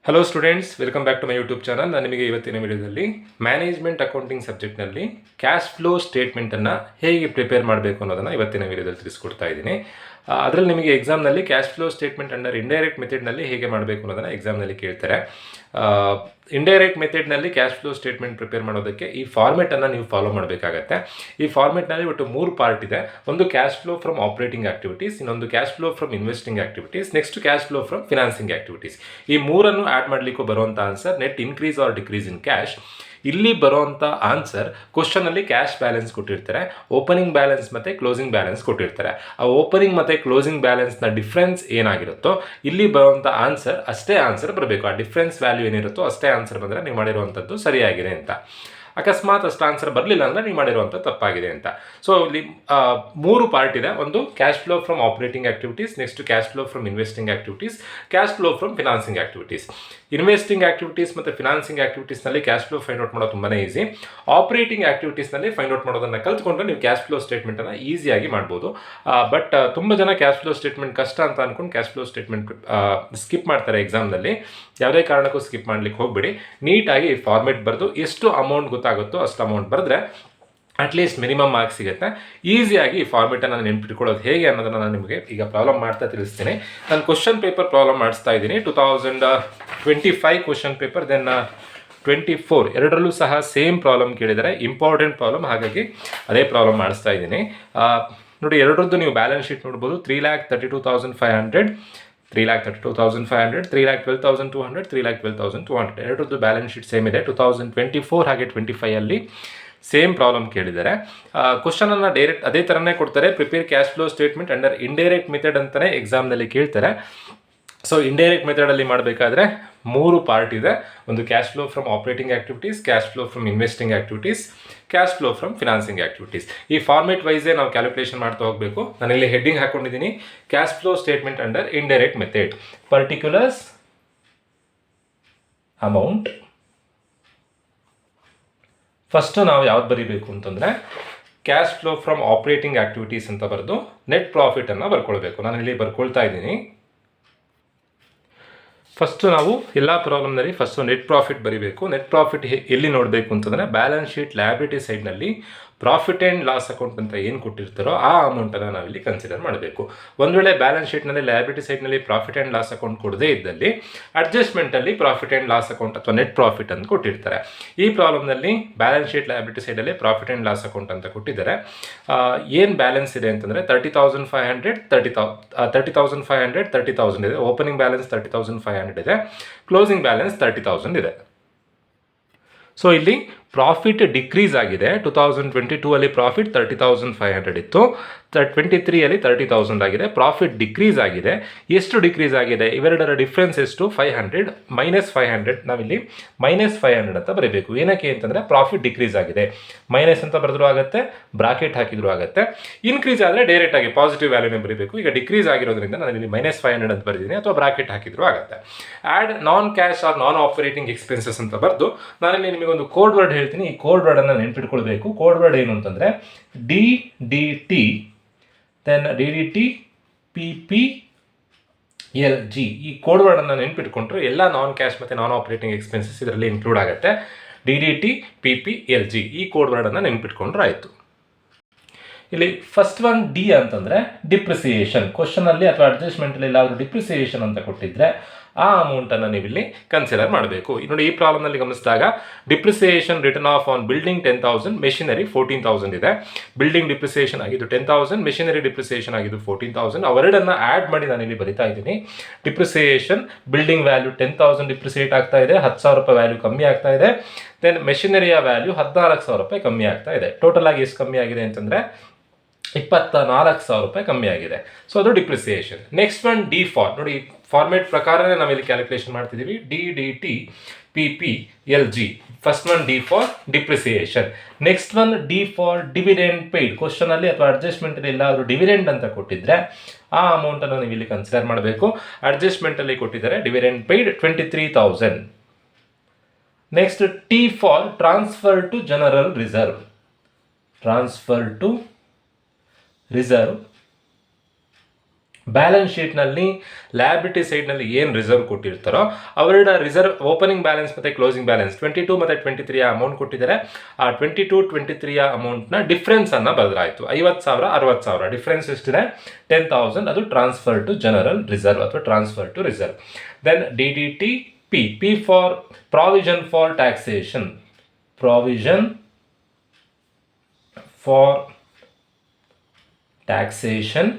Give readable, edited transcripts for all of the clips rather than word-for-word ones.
Hello students, welcome back to my YouTube channel. ನಾನು ನಿಮಗೆ ಇವತ್ತಿನ ವಿಡಿಯೋದಲ್ಲಿ ಮ್ಯಾನೇಜ್ಮೆಂಟ್ ಅಕೌಂಟಿಂಗ್ ಸಬ್ಜೆಕ್ಟ್ನಲ್ಲಿ ಕ್ಯಾಶ್ ಫ್ಲೋ ಸ್ಟೇಟ್ಮೆಂಟನ್ನು ಹೇಗೆ ಪ್ರಿಪೇರ್ ಮಾಡಬೇಕು ಅನ್ನೋದನ್ನು ಇವತ್ತಿನ ವಿಡಿಯೋದಲ್ಲಿ ತಿಳಿಸ್ಕೊಡ್ತಾ ಇದ್ದೀನಿ. ಅದರಲ್ಲಿ ನಿಮಗೆ ಎಕ್ಸಾಮ್ನಲ್ಲಿ cash flow statement under indirect ಮೆಥಡ್ನಲ್ಲಿ ಹೇಗೆ ಮಾಡಬೇಕು ಅನ್ನೋದನ್ನು ಎಕ್ಸಾಮ್ನಲ್ಲಿ ಕೇಳ್ತಾರೆ. ಇಂಡೈರೆಕ್ಟ್ ಮೆಥಡ್ನಲ್ಲಿ ಕ್ಯಾಶ್ ಫ್ಲೋ ಸ್ಟೇಟ್ಮೆಂಟ್ ಪ್ರಿಪೇರ್ ಮಾಡೋದಕ್ಕೆ ಈ ಫಾರ್ಮೆಟನ್ನು ನೀವು ಫಾಲೋ ಮಾಡಬೇಕಾಗತ್ತೆ. ಈ ಫಾರ್ಮೆಟ್ನಲ್ಲಿ ಒಟ್ಟು 3 ಪಾರ್ಟ್ ಇದೆ. ಒಂದು cash flow from operating activities, ಇನ್ನೊಂದು cash flow from investing activities, next cash flow from financing activities. ಈ ಮೂರನ್ನು ಆ್ಯಡ್ ಮಾಡಲಿಕ್ಕೂ ಬರುವಂಥ answer net increase or decrease in cash. ಇಲ್ಲಿ ಬರುವಂಥ ಆನ್ಸರ್ ಕ್ವಶನಲ್ಲಿ ಕ್ಯಾಶ್ ಬ್ಯಾಲೆನ್ಸ್ ಕೊಟ್ಟಿರ್ತಾರೆ, ಓಪನಿಂಗ್ ಬ್ಯಾಲೆನ್ಸ್ ಮತ್ತು ಕ್ಲೋಸಿಂಗ್ ಬ್ಯಾಲೆನ್ಸ್ ಕೊಟ್ಟಿರ್ತಾರೆ. ಆ ಓಪನಿಂಗ್ ಮತ್ತು ಕ್ಲೋಸಿಂಗ್ ಬ್ಯಾಲೆನ್ಸ್ನ ಡಿಫ್ರೆನ್ಸ್ ಏನಾಗಿರುತ್ತೋ ಇಲ್ಲಿ ಬರುವಂಥ ಆನ್ಸರ್ ಅಷ್ಟೇ ಆನ್ಸರ್ ಬರಬೇಕು. ಆ ಡಿಫ್ರೆನ್ಸ್ ವ್ಯಾಲ್ಯೂ ಏನಿರುತ್ತೋ ಅಷ್ಟೇ ಆನ್ಸರ್ ಬಂದರೆ ನೀವು ಮಾಡಿರುವಂಥದ್ದು ಸರಿಯಾಗಿದೆ ಅಂತ. ಅಕಸ್ಮಾತ್ ಅಷ್ಟು ಆನ್ಸರ್ ಬರಲಿಲ್ಲ ಅಂದರೆ ನೀವು ಮಾಡಿರುವಂಥ ತಪ್ಪಾಗಿದೆ ಅಂತ. ಸೊ ಇಲ್ಲಿ 3 ಪಾರ್ಟ್ ಇದೆ. ಒಂದು cash flow from operating activities, next cash flow from investing activities, cash flow from financing activities. Investing activities ಮತ್ತು ಫಿನಾನ್ಸಿಂಗ್ ಆಕ್ಟಿವಿಟೀಸ್ನಲ್ಲಿ ಕ್ಯಾಶ್ ಫ್ಲೋ ಫೈಂಡ್ ಔಟ್ ಮಾಡೋದು ತುಂಬಾ ಈಸಿ. ಆಪರೇಟಿಂಗ್ ಆಕ್ಟಿವಿಟೀಸ್ನಲ್ಲಿ ಫೈಂಡ್ ಔಟ್ ಮಾಡೋದನ್ನು ಕಲ್ತ್ಕೊಂಡ್ರೆ ನೀವು ಕ್ಯಾಶ್ ಫ್ಲೋ ಸ್ಟೇಟ್ಮೆಂಟನ್ನು ಈಸಿಯಾಗಿ ಮಾಡ್ಬೋದು. ಬಟ್ ತುಂಬ ಜನ ಕ್ಯಾಶ್ ಫ್ಲೋ ಸ್ಟೇಟ್ಮೆಂಟ್ ಕಷ್ಟ ಅಂತ ಅಂದ್ಕೊಂಡು ಕ್ಯಾಶ್ ಫ್ಲೋ ಸ್ಟೇಟ್ಮೆಂಟ್ ಸ್ಕಿಪ್ ಮಾಡ್ತಾರೆ ಎಕ್ಸಾಮ್ನಲ್ಲಿ. ಯಾವುದೇ ಕಾರಣಕ್ಕೂ ಸ್ಕಿಪ್ ಮಾಡ್ಲಿಕ್ಕೆ ಹೋಗ್ಬೇಡಿ. ನೀಟಾಗಿ ಫಾರ್ಮೆಟ್ ಬರೆದು ಎಷ್ಟು ಅಮೌಂಟ್ ಗೊತ್ತಾಗುತ್ತೋ ಅಷ್ಟು ಅಮೌಂಟ್ ಬರೆದ್ರೆ ಅಟ್ಲೀಸ್ಟ್ ಮಿನಿಮಮ್ ಮಾರ್ಕ್ಸ್ ಸಿಗುತ್ತೆ. ಈಸಿಯಾಗಿ ಈ ಫಾರ್ಮೆಟನ್ನು ನೆನ್ಪಿಟ್ಕೊಳ್ಳೋದು ಹೇಗೆ ಅನ್ನೋದನ್ನು ನಾನು ನಿಮಗೆ ಈಗ ಪ್ರಾಬ್ಲಮ್ ಮಾಡ್ತಾ ತಿಳಿಸ್ತೀನಿ. ನಾನು ಕ್ವಶನ್ ಪೇಪರ್ ಪ್ರಾಬ್ಲಮ್ ಮಾಡಿಸ್ತಾ ಇದ್ದೀನಿ. 2025 ಕ್ವಶನ್ ಪೇಪರ್, ದೆನ್ 24 ಎರಡರಲ್ಲೂ ಸಹ ಸೇಮ್ ಪ್ರಾಬ್ಲಮ್ ಕೇಳಿದರೆ, ಇಂಪಾರ್ಟೆಂಟ್ ಪ್ರಾಬ್ಲಮ್, ಹಾಗಾಗಿ ಅದೇ ಪ್ರಾಬ್ಲಮ್ ಮಾಡಿಸ್ತಾ ಇದ್ದೀನಿ. ನೋಡಿ, ಎರಡರದ್ದು ನೀವು ಬ್ಯಾಲೆನ್ಸ್ ಶೀಟ್ ನೋಡ್ಬೋದು. 3,32,500, 3,32,500, 3,12,200, 3,12,200 ಎರಡರದ್ದು ಬ್ಯಾಲೆನ್ಸ್ ಶೀಟ್ ಸೇಮ್ ಇದೆ. 2024 ಹಾಗೆ 25 ಅಲ್ಲಿ ಸೇಮ್ ಪ್ರಾಬ್ಲಮ್ ಕೇಳಿದ್ದಾರೆ. ಕ್ವಶನನ್ನು ಡೈರೆಕ್ಟ್ ಅದೇ ಥರನೇ ಕೊಡ್ತಾರೆ. Prepare cash flow statement under indirect method ಅಂತಲೇ ಎಕ್ಸಾಮ್ನಲ್ಲಿ ಕೇಳ್ತಾರೆ. ಸೊ ಇಂಡೈರೆಕ್ಟ್ ಮೆಥಡಲ್ಲಿ ಮಾಡಬೇಕಾದ್ರೆ 3 ಪಾರ್ಟ್ ಇದೆ. ಒಂದು cash flow from operating activities, cash flow from investing activities, cash flow from financing activities. ಈ ಫಾರ್ಮೆಟ್ ವೈಸೇ ನಾವು ಕ್ಯಾಲ್ಕುಲೇಷನ್ ಮಾಡ್ತಾ ಹೋಗಬೇಕು. ನಾನಿಲ್ಲಿ ಹೆಡ್ಡಿಂಗ್ ಹಾಕೊಂಡಿದ್ದೀನಿ, cash flow statement under indirect method, particulars, amount. First ನಾವು ಯಾವ್ದು ಬರೀಬೇಕು ಅಂತಂದರೆ cash flow from operating activities ಅಂತ ಬರೆದು ನೆಟ್ ಪ್ರಾಫಿಟನ್ನು ಬರ್ಕೊಳ್ಬೇಕು. ನಾನು ಇಲ್ಲಿ ಬರ್ಕೊಳ್ತಾ ಇದ್ದೀನಿ. ಫಸ್ಟು ನಾವು ಎಲ್ಲ ಪ್ರಾಬ್ಲಮ್ನಲ್ಲಿ ಫಸ್ಟು ನೆಟ್ ಪ್ರಾಫಿಟ್ ಬರೀಬೇಕು. ನೆಟ್ ಪ್ರಾಫಿಟ್ ಎಲ್ಲಿ ನೋಡಬೇಕು ಅಂತಂದರೆ ಬ್ಯಾಲೆನ್ಸ್ ಶೀಟ್ ಲಯಬಿಲಿಟಿ ಸೈಡ್ನಲ್ಲಿ ಪ್ರಾಫಿಟ್ ಆ್ಯಂಡ್ ಲಾಸ್ ಅಕೌಂಟ್ ಅಂತ ಏನು ಕೊಟ್ಟಿರ್ತಾರೋ ಆ ಅಮೌಂಟನ್ನು ನಾವಿಲ್ಲಿ ಕನ್ಸಿಡರ್ ಮಾಡಬೇಕು. ಒಂದು ವೇಳೆ ಬ್ಯಾಲೆನ್ಸ್ ಶೀಟ್ನಲ್ಲಿ ಲಯಬಿಲಿಟಿ ಸೈಡ್ನಲ್ಲಿ ಪ್ರಾಫಿಟ್ ಆ್ಯಂಡ್ ಲಾಸ್ ಅಕೌಂಟ್ ಕೊಡದೇ ಇದ್ದಲ್ಲಿ ಅಡ್ಜಸ್ಟ್ಮೆಂಟಲ್ಲಿ ಪ್ರಾಫಿಟ್ ಆ್ಯಂಡ್ ಲಾಸ್ ಅಕೌಂಟ್ ಅಥವಾ ನೆಟ್ ಪ್ರಾಫಿಟ್ ಅಂತ ಕೊಟ್ಟಿರ್ತಾರೆ. ಈ ಪ್ರಾಬ್ಲಮ್ನಲ್ಲಿ ಬ್ಯಾಲೆನ್ಸ್ ಶೀಟ್ ಲಯಬಿಲಿಟಿ ಸೈಡಲ್ಲಿ ಪ್ರಾಫಿಟ್ ಆ್ಯಂಡ್ ಲಾಸ್ ಅಕೌಂಟ್ ಅಂತ ಕೊಟ್ಟಿದ್ದಾರೆ. ಏನು ಬ್ಯಾಲೆನ್ಸ್ ಇದೆ ಅಂತಂದರೆ 30,500, 30,500, 30,000 ಇದೆ. ಓಪನಿಂಗ್ ಬ್ಯಾಲೆನ್ಸ್ 30,500 ಇದೆ, ಕ್ಲೋಸಿಂಗ್ ಬ್ಯಾಲೆನ್ಸ್ 30,000 ಇದೆ. ಸೊ ಇಲ್ಲಿ ಪ್ರಾಫಿಟ್ ಡಿಕ್ರೀಸ್ ಆಗಿದೆ. 2022 ಅಲ್ಲಿ ಪ್ರಾಫಿಟ್ 30,500 ಇತ್ತು, 23 30,000 ಆಗಿದೆ. ಪ್ರಾಫಿಟ್ ಡಿಕ್ರೀಸ್ ಆಗಿದೆ. ಎಷ್ಟು ಡಿಕ್ರೀಸ್ ಆಗಿದೆ? ಇವೆರಡರ ಡಿಫ್ರೆನ್ಸ್ ಎಷ್ಟು? 500 -500. ನಾವಿಲ್ಲಿ -500 ಅಂತ ಬರೀಬೇಕು. ಏನಕ್ಕೆ ಅಂತಂದರೆ ಪ್ರಾಫಿಟ್ ಡಿಕ್ರೀಸ್ ಆಗಿದೆ. ಮೈನಸ್ ಅಂತ ಬರೆದ್ರೂ ಆಗುತ್ತೆ, ಬ್ರಾಕೆಟ್ ಹಾಕಿದ್ರೂ ಆಗುತ್ತೆ. ಇನ್ಕ್ರೀಸ್ ಆದರೆ ಡೈರೆಕ್ಟ್ ಆಗಿ ಪಾಸಿಟಿವ್ ವ್ಯಾಲ್ಯೂನೇ ಬರೀಬೇಕು. ಈಗ ಡಿಕ್ರೀಸ್ ಆಗಿರೋದ್ರಿಂದ ನಾನು ಇಲ್ಲಿ -500 ಅಂತ ಬರೆದಿದ್ದೀನಿ, ಅಥವಾ ಬ್ರಾಕೆಟ್ ಹಾಕಿದ್ರೂ ಆಗುತ್ತೆ. Add non cash or non operating expenses ಅಂತ ಬರೆದು ನಾನಿಲ್ಲಿ ನಿಮಗೊಂದು ಕೋಡ್ ವರ್ಡ್ ಹೇಳ್ತೀನಿ. ಈ ಕೋಡ್ ವರ್ಡನ್ನು ನೆನ್ಪಿಟ್ಕೊಳ್ಬೇಕು. ಕೋಡ್ ವರ್ಡ್ ಏನು ಅಂತಂದರೆ DDT, ದೆನ್ DDT PPLG. ಈ ಕೋಡ್ ವರ್ಡನ್ನು ನೆನ್ಪಿಟ್ಕೊಂಡ್ರೆ ಎಲ್ಲ ನಾನ್ ಕ್ಯಾಶ್ ಮತ್ತು ನಾನ್ ಆಪರೇಟಿಂಗ್ ಎಕ್ಸ್ಪೆನ್ಸಸ್ ಇದರಲ್ಲಿ ಇನ್ಕ್ಲೂಡ್ ಆಗುತ್ತೆ. DDT PPLG ಈ ಕೋಡ್ ವರ್ಡನ್ನು ನೆನ್ಪಿಟ್ಕೊಂಡ್ರೆ ಆಯಿತು. ಇಲ್ಲಿ ಫಸ್ಟ್ ಒನ್ ಡಿ ಅಂತಂದರೆ ಡಿಪ್ರಿಸಿಯೇಷನ್. ಕ್ವಶನಲ್ಲಿ ಅಥವಾ ಅಡ್ಜಸ್ಟ್ಮೆಂಟಲ್ಲಿ ಎಲ್ಲಾದರೂ ಡಿಪ್ರಿಸಿಯೇಷನ್ ಅಂತ ಕೊಟ್ಟಿದ್ರೆ ಆ ಅಮೌಂಟನ್ನು ನೀವು ಇಲ್ಲಿ ಕನ್ಸಿಡರ್ ಮಾಡಬೇಕು. ನೋಡಿ, ಈ ಪ್ರಾಬ್ಲಮ್ನಲ್ಲಿ ಗಮನಿಸಿದಾಗ depreciation return of on building 10,000, machinery 14,000 ಇದೆ. ಬಿಲ್ಡಿಂಗ್ ಡಿಪ್ರಿಸಿಯೇಷನ್ ಆಗಿದ್ದು 10,000, ಮೆಷಿನರಿ ಡಿಪ್ರಿಸಿಯೇಷನ್ ಆಗಿದ್ದು 14,000. ಅವೆರಡನ್ನು ಆ್ಯಡ್ ಮಾಡಿ ನಾನು ಇಲ್ಲಿ ಬರಿತಾ ಇದ್ದೀನಿ. ಡಿಪ್ರಿಸಿಯೇಷನ್ ಬಿಲ್ಡಿಂಗ್ ವ್ಯಾಲ್ಯೂ 10,000 ಡಿಪ್ರಿಸಿಯೇಟ್ ಆಗ್ತಾ ಇದೆ, 10,000 ರೂಪಾಯಿ ವ್ಯಾಲ್ಯೂ ಕಮ್ಮಿ ಆಗ್ತಾ ಇದೆ. ದೆನ್ ಮೆಷಿನರಿಯ ವ್ಯಾಲ್ಯೂ 14,000 ರೂಪಾಯಿ ಕಮ್ಮಿ ಆಗ್ತಾ ಇದೆ. ಟೋಟಲ್ ಆಗಿ ಎಷ್ಟು ಕಮ್ಮಿ ಆಗಿದೆ ಅಂತಂದರೆ 24,000 ರೂಪಾಯಿ ಕಮ್ಮಿ ಆಗಿದೆ. ಸೊ ಅದು depreciation. Next one D for. ನೋಡಿ, ಫಾರ್ಮೇಟ್ ಪ್ರಕಾರನೇ ನಾವಿಲ್ಲಿ ಕ್ಯಾಲ್ಕುಲೇಷನ್ ಮಾಡ್ತಿದ್ದೀವಿ. DDT PPLG. First one D for depreciation. Next one D for dividend paid. ಕ್ವಶನಲ್ಲಿ ಅಥವಾ ಅಡ್ಜಸ್ಟ್ಮೆಂಟಲ್ಲಿ ಎಲ್ಲಾದರೂ ಡಿವಿಡೆಂಡ್ ಅಂತ ಕೊಟ್ಟಿದ್ರೆ ಆ ಅಮೌಂಟನ್ನು ನೀವು ಇಲ್ಲಿ ಕನ್ಸಿಡರ್ ಮಾಡಬೇಕು. ಅಡ್ಜಸ್ಟ್ಮೆಂಟಲ್ಲಿ ಕೊಟ್ಟಿದ್ದಾರೆ dividend paid 23,000. Next T for transfer to general reserve. Transfer to reserve balance ಶೀಟ್ನಲ್ಲಿ ಲ್ಯಾಬಿಲಿಟಿ ಸೈಡ್ನಲ್ಲಿ ಏನು ರಿಸರ್ವ್ ಕೊಟ್ಟಿರ್ತಾರೋ ಅವರ ರಿಸರ್ವ್ ಓಪನಿಂಗ್ ಬ್ಯಾಲೆನ್ಸ್ ಮತ್ತು ಕ್ಲೋಸಿಂಗ್ ಬ್ಯಾಲೆನ್ಸ್ 22 ಮತ್ತು 23 ಅಮೌಂಟ್ ಕೊಟ್ಟಿದ್ದಾರೆ. ಆ 22, 23 ಅಮೌಂಟ್ನ ಡಿಫ್ರೆನ್ಸನ್ನು ಬರೆದ್ರಾಯಿತು. 50,000, 60,000 ಡಿಫ್ರೆನ್ಸ್ ಎಷ್ಟಿದೆ? 10,000. ಅದು ಟ್ರಾನ್ಸ್ಫರ್ ಟು ಜನರಲ್ ರಿಸರ್ವ್ ಅಥವಾ transfer to reserve. Then DDT P for provision for taxation. Provision for taxation.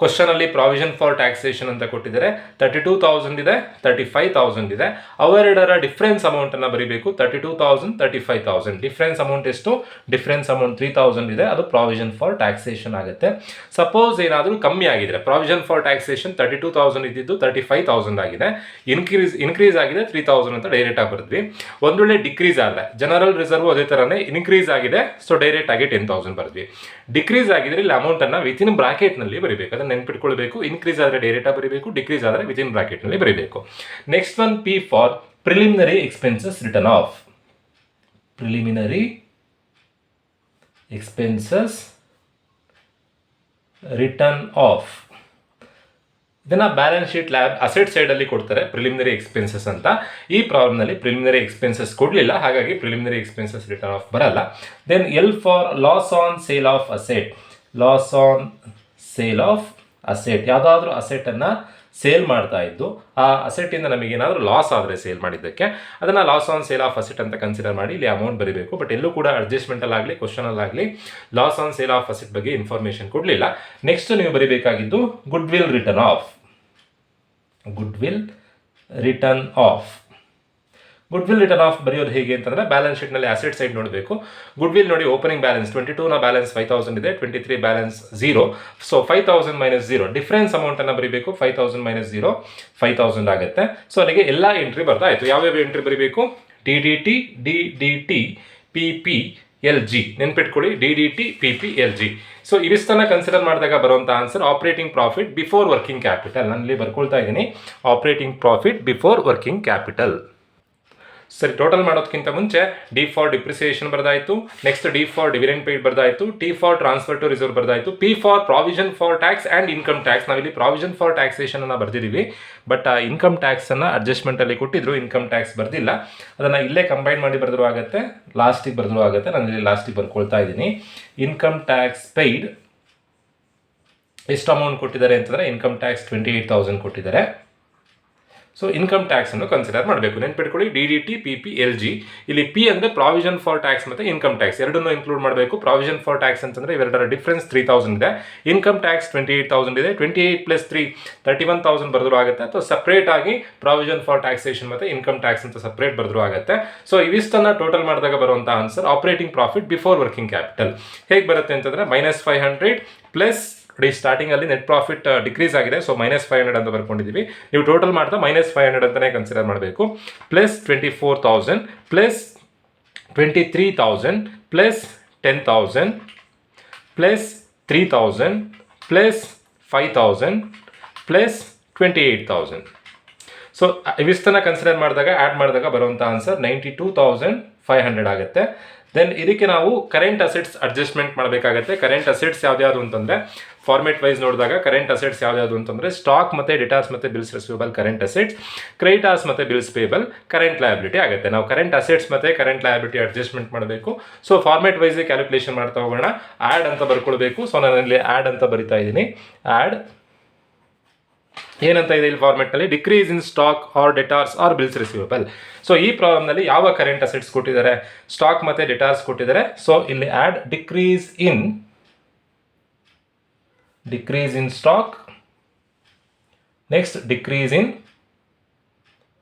ಕ್ವಶನಲ್ಲಿ ಪ್ರಾವಿಷನ್ ಫಾರ್ ಟ್ಯಾಕ್ಸೇಷನ್ ಅಂತ ಕೊಟ್ಟಿದ್ದಾರೆ. 32,000 ಇದೆ, 35,000 ಇದೆ. ಅವೆರಡರ ಡಿಫ್ರೆನ್ಸ್ ಅಮೌಂಟನ್ನು ಬರೀಬೇಕು. 32,000, 35,000. ಡಿಫ್ರೆನ್ಸ್ ಅಮೌಂಟ್ ಎಷ್ಟು? ಡಿಫ್ರೆನ್ಸ್ ಅಮೌಂಟ್ 3,000 ಇದೆ. ಅದು ಪ್ರಾವಿಷನ್ ಫಾರ್ ಟ್ಯಾಕ್ಸೇಷನ್ ಆಗುತ್ತೆ. ಸಪೋಸ್ ಏನಾದರೂ ಕಮ್ಮಿ ಆಗಿದ್ರೆ, ಪ್ರಾವಿಷನ್ ಫಾರ್ ಟ್ಯಾಕ್ಸೇಷನ್ 32,000 ಇದ್ದಿದ್ದು 35,000 ಆಗಿದೆ, ಇನ್ಕ್ರೀಸ್ ಆಗಿದೆ 3,000 ಅಂತ ಡೈರೆಕ್ಟ್ ಆಗಿ ಬರೆದ್ವಿ. ಒಂದು ವೇಳೆ ಡಿಕ್ರೀಸ್ ಆದರೆ, ಜನರಲ್ ರಿಸರ್ವ್ ಅದೇ ಥರನೇ ಇನ್ಕ್ರೀಸ್ ಆಗಿದೆ, ಸೊ ಡೈರೆಕ್ಟ್ ಆಗಿ 10,000 ಬರೆದ್ವಿ. ಡಿಕ್ರೀಸ್ ಆಗಿದ್ರೆ ಇಲ್ಲಿ ಅಮೌಂಟನ್ನು ವಿತಿನ್ ಬ್ರಾಕೆಟ್ನಲ್ಲಿ ಬರೀಬೇಕು. ಅದನ್ನು ನೆನ್ಪಿಟ್ಕೊಳ್ಬೇಕು. ಇನ್ಕ್ರೀಸ್ ಆದರೆ ಡೈರೆಕ್ಟ್ ಆಗಿ ಬರೀಬೇಕು, ಡಿಕ್ರೀಸ್ ಆದರೆ ವಿತಿನ್ ಬ್ರಾಕೆಟ್ನಲ್ಲಿ ಬರೀಬೇಕು. Next one P for preliminary expenses written of. Preliminary expenses written of. ಇದನ್ನು ಬ್ಯಾಲೆನ್ಸ್ ಶೀಟ್ ಅಸೆಟ್ ಸೈಡಲ್ಲಿ ಕೊಡ್ತಾರೆ ಪ್ರಿಲಿಮಿನರಿ ಎಕ್ಸ್ಪೆನ್ಸಸ್ ಅಂತ. ಈ ಪ್ರಾಬ್ಲಮ್ನಲ್ಲಿ ಪ್ರಿಲಿಮಿನರಿ ಎಕ್ಸ್ಪೆನ್ಸಸ್ ಕೊಡಲಿಲ್ಲ, ಹಾಗಾಗಿ ಪ್ರಿಲಿಮಿನರಿ ಎಕ್ಸ್ಪೆನ್ಸಸ್ ರಿಟರ್ನ್ ಆಫ್ ಬರಲ್ಲ. Then L for loss on sale of asset. Loss on sale of asset. ಯಾವುದಾದ್ರೂ ಅಸೆಟನ್ನು ಸೇಲ್ ಮಾಡ್ತಾ ಇದ್ದು ಆ ಅಸೆಟ್ಟಿಂದ ನಮಗೇನಾದರೂ ಲಾಸ್ ಆದರೆ ಸೇಲ್ ಮಾಡಿದ್ದಕ್ಕೆ, ಅದನ್ನು loss on sale of asset ಅಂತ ಕನ್ಸಿಡರ್ ಮಾಡಿ ಇಲ್ಲಿ ಅಮೌಂಟ್ ಬರೀಬೇಕು. ಬಟ್ ಎಲ್ಲೂ ಕೂಡ ಅಡ್ಜಸ್ಟ್ಮೆಂಟಲ್ಲಾಗಲಿ ಕ್ವಶನಲ್ಲಾಗಲಿ loss on sale of asset ಬಗ್ಗೆ ಇನ್ಫಾರ್ಮೇಷನ್ ಕೊಡಲಿಲ್ಲ. ನೆಕ್ಸ್ಟ್ ನೀವು ಬರೀಬೇಕಾಗಿದ್ದು goodwill written off. Goodwill written off. Goodwill written off ಬರೆಯೋದು ಹೇಗೆ ಅಂತಂದರೆ, ಬ್ಯಾಲೆನ್ಸ್ ಶೀಟ್ನಲ್ಲಿ ಅಸೆಟ್ ಸೈಡ್ ನೋಡಬೇಕು. ಗುಡ್ ವಿಲ್ ನೋಡಿ, ಓಪನಿಂಗ್ ಬ್ಯಾಲೆನ್ಸ್ 22ನ ಬ್ಯಾಲೆನ್ಸ್ 5,000 ಇದೆ, 23 ಬ್ಯಾಲೆನ್ಸ್ 0. ಸೊ 5,000 ಮೈನಸ್ 0 ಡಿಫ್ರೆನ್ಸ್ ಅಮೌಂಟನ್ನು ಬರೀಬೇಕು. 5,000 ಮೈನಸ್ 0 5,000 ಆಗುತ್ತೆ. ಸೊ ಅಲ್ಲಿಗೆ ಎಲ್ಲ ಎಂಟ್ರಿ ಬರ್ತಾ ಆಯಿತು. ಯಾವ್ಯಾವ ಎಂಟ್ರಿ ಬರೀಬೇಕು? DDT PP LG. ನೆನ್ಪಿಟ್ಕೊಳ್ಳಿ, DDT PP LG. ಸೊ ಇವಿಷ್ಟನ್ನು ಕನ್ಸಿಡರ್ ಮಾಡಿದಾಗ ಬರುವಂಥ answer operating profit before working capital. ನಾನಿಲ್ಲಿ ಬರ್ಕೊಳ್ತಾ ಇದ್ದೀನಿ operating profit before working capital. ಸರಿ, ಟೋಟಲ್ ಮಾಡೋದಕ್ಕಿಂತ ಮುಂಚೆ ಡಿ ಫಾರ್ ಡಿಪ್ರಿಸಿಯೇಷನ್ ಬರ್ದಾಯಿತು. Next D for dividend paid ಬರ್ದಾಯಿತು. T for transfer to reserve ಬರ್ದಾಯಿತು. P for provision for tax and income tax. ನಾವಿಲ್ಲಿ ಪ್ರಾವಿಷನ್ ಫಾರ್ ಟ್ಯಾಕ್ಸೇಷನ್ ಅನ್ನು ಬರ್ದಿದ್ದೀವಿ, ಬಟ್ ಆ ಇನ್ಕಮ್ ಟ್ಯಾಕ್ಸನ್ನು ಅಡ್ಜಸ್ಟ್ಮೆಂಟಲ್ಲಿ ಕೊಟ್ಟಿದ್ರು, ಇನ್ಕಮ್ ಟ್ಯಾಕ್ಸ್ ಬರ್ದಿಲ್ಲ. ಅದನ್ನು ಇಲ್ಲೇ ಕಂಬೈನ್ ಮಾಡಿ ಬರೆದ್ರು ಆಗುತ್ತೆ, ಲಾಸ್ಟಿಗೆ ಬರೆದ್ರು ಆಗುತ್ತೆ. ನಾನು ಇಲ್ಲಿ ಲಾಸ್ಟಿಗೆ ಬರ್ಕೊಳ್ತಾ ಇದ್ದೀನಿ. ಇನ್ಕಮ್ ಟ್ಯಾಕ್ಸ್ ಪೇಯ್ಡ್ ಎಷ್ಟು ಅಮೌಂಟ್ ಕೊಟ್ಟಿದ್ದಾರೆ ಅಂತಂದರೆ, ಇನ್ಕಮ್ ಟ್ಯಾಕ್ಸ್ 28,000 ಕೊಟ್ಟಿದ್ದಾರೆ. ಸೊ ಇನ್ಕಮ್ ಟ್ಯಾಕ್ಸನ್ನು ಕನ್ಸಿಡರ್ ಮಾಡಬೇಕು. ನೆನ್ಪಿಟ್ಕೊಳ್ಳಿ, DDT PP LG. ಇಲ್ಲಿ P ಅಂದರೆ ಪ್ರಾವಿಷನ್ ಫಾರ್ ಟ್ಯಾಕ್ಸ್ ಮತ್ತು ಇನ್ಕಮ್ ಟ್ಯಾಕ್ಸ್ ಎರಡನ್ನೂ ಇನ್ಕ್ಲೂಡ್ ಮಾಡಬೇಕು. ಪ್ರಾವಿಷನ್ ಫಾರ್ ಟ್ಯಾಕ್ಸ್ ಅಂತಂದರೆ ಇವೆರಡರ ಡಿಫ್ರೆನ್ಸ್ 3,000 ಇದೆ. ಇನ್ಕಮ್ ಟ್ಯಾಕ್ಸ್ 28,000 ಇದೆ. 28 + 3 31,000 ಬರೆದ್ರು ಆಗುತ್ತೆ. ಅಥವಾ ಸಪ್ರೇಟ್ ಆಗಿ ಪ್ರಾವಿಷನ್ ಫಾರ್ ಟ್ಯಾಕ್ಸೇಷನ್ ಮತ್ತು ಇನ್ಕಮ್ ಟ್ಯಾಕ್ಸ್ ಅಂತ ಸಪ್ರೇಟ್ ಬರೆದ್ರು ಆಗುತ್ತೆ. ಸೊ ಇವಿಷ್ಟನ್ನು ಟೋಟಲ್ ಮಾಡಿದಾಗ ಬರುವಂಥ answer operating profit before working capital. ಹೇಗೆ ಬರುತ್ತೆ ಅಂತಂದರೆ -500 ಪ್ಲಸ್ ನೋಡಿ, ಸ್ಟಾರ್ಟಿಂಗಲ್ಲಿ ನೆಟ್ ಪ್ರಾಫಿಟ್ ಡಿಕ್ರೀಸ್ ಆಗಿದೆ, ಸೊ -500 ಅಂತ ಬರ್ಕೊಂಡಿದ್ದೀವಿ. ನೀವು ಟೋಟಲ್ ಮಾಡ್ತಾ -500 ಅಂತಲೇ ಕನ್ಸಿಡರ್ ಮಾಡಬೇಕು. Plus 24,000 plus 23,000 plus 10,000 plus 3,000 plus 5,000 plus 28,000. So ಇವಿಷ್ಟನ್ನು ಕನ್ಸಿಡರ್ ಮಾಡಿದಾಗ ಆ್ಯಡ್ ಮಾಡಿದಾಗ ಬರುವಂಥ ಆನ್ಸರ್ 92,500 ಆಗುತ್ತೆ. ದೆನ್ ಇದಕ್ಕೆ ನಾವು ಕರೆಂಟ್ ಅಸೆಟ್ಸ್ ಅಡ್ಜಸ್ಟ್ಮೆಂಟ್ ಮಾಡಬೇಕಾಗುತ್ತೆ. ಕರೆಂಟ್ ಅಸೆಟ್ಸ್ ಯಾವ್ದು ಅಂತಂದರೆ, ಫಾರ್ಮೇಟ್ ವೈಸ್ ನೋಡಿದಾಗ ಕರೆಂಟ್ ಅಸೆಟ್ಸ್ ಯಾವ್ದು ಅಂತಂದರೆ ಸ್ಟಾಕ್ ಮತ್ತು ಡೆಟಾಸ್ ಮತ್ತು bills receivable current assets, creditors ಮತ್ತು ಬಿಲ್ಸ್ ಪೇಬಲ್ ಕರೆಂಟ್ ಲಯಬಿಲಿಟಿ ಆಗುತ್ತೆ. ನಾವು ಕರೆಂಟ್ ಅಸೆಟ್ಸ್ ಮತ್ತು ಕರೆಂಟ್ ಲಯಬಿಲಿಟಿ ಅಡ್ಜಸ್ಟ್ಮೆಂಟ್ ಮಾಡಬೇಕು. ಸೊ ಫಾರ್ಮೇಟ್ ವೈಸ್ ಕ್ಯಾಲ್ಕುಲೇಷನ್ ಮಾಡ್ತಾ ಹೋಗೋಣ. ಆ್ಯಡ್ ಅಂತ ಬರ್ಕೊಳ್ಬೇಕು. ಸೊ ನಾನು ಇಲ್ಲಿ ಆ್ಯಡ್ ಅಂತ ಬರಿತಾ ಇದ್ದೀನಿ. ಆ್ಯಡ್ ಏನಂತ ಇದೆ ಇಲ್ಲಿ ಫಾರ್ಮೆಟ್ನಲ್ಲಿ, decrease in stock or debtors or bills receivable. So ಈ ಪ್ರಾಬ್ಲಮ್ನಲ್ಲಿ ಯಾವ ಕರೆಂಟ್ ಅಸೆಟ್ಸ್ ಕೊಟ್ಟಿದ್ದಾರೆ? ಸ್ಟಾಕ್ ಮತ್ತು ಡೆಟಾರ್ಸ್ ಕೊಟ್ಟಿದ್ದಾರೆ. ಸೊ ಇಲ್ಲಿ add decrease in stock, next decrease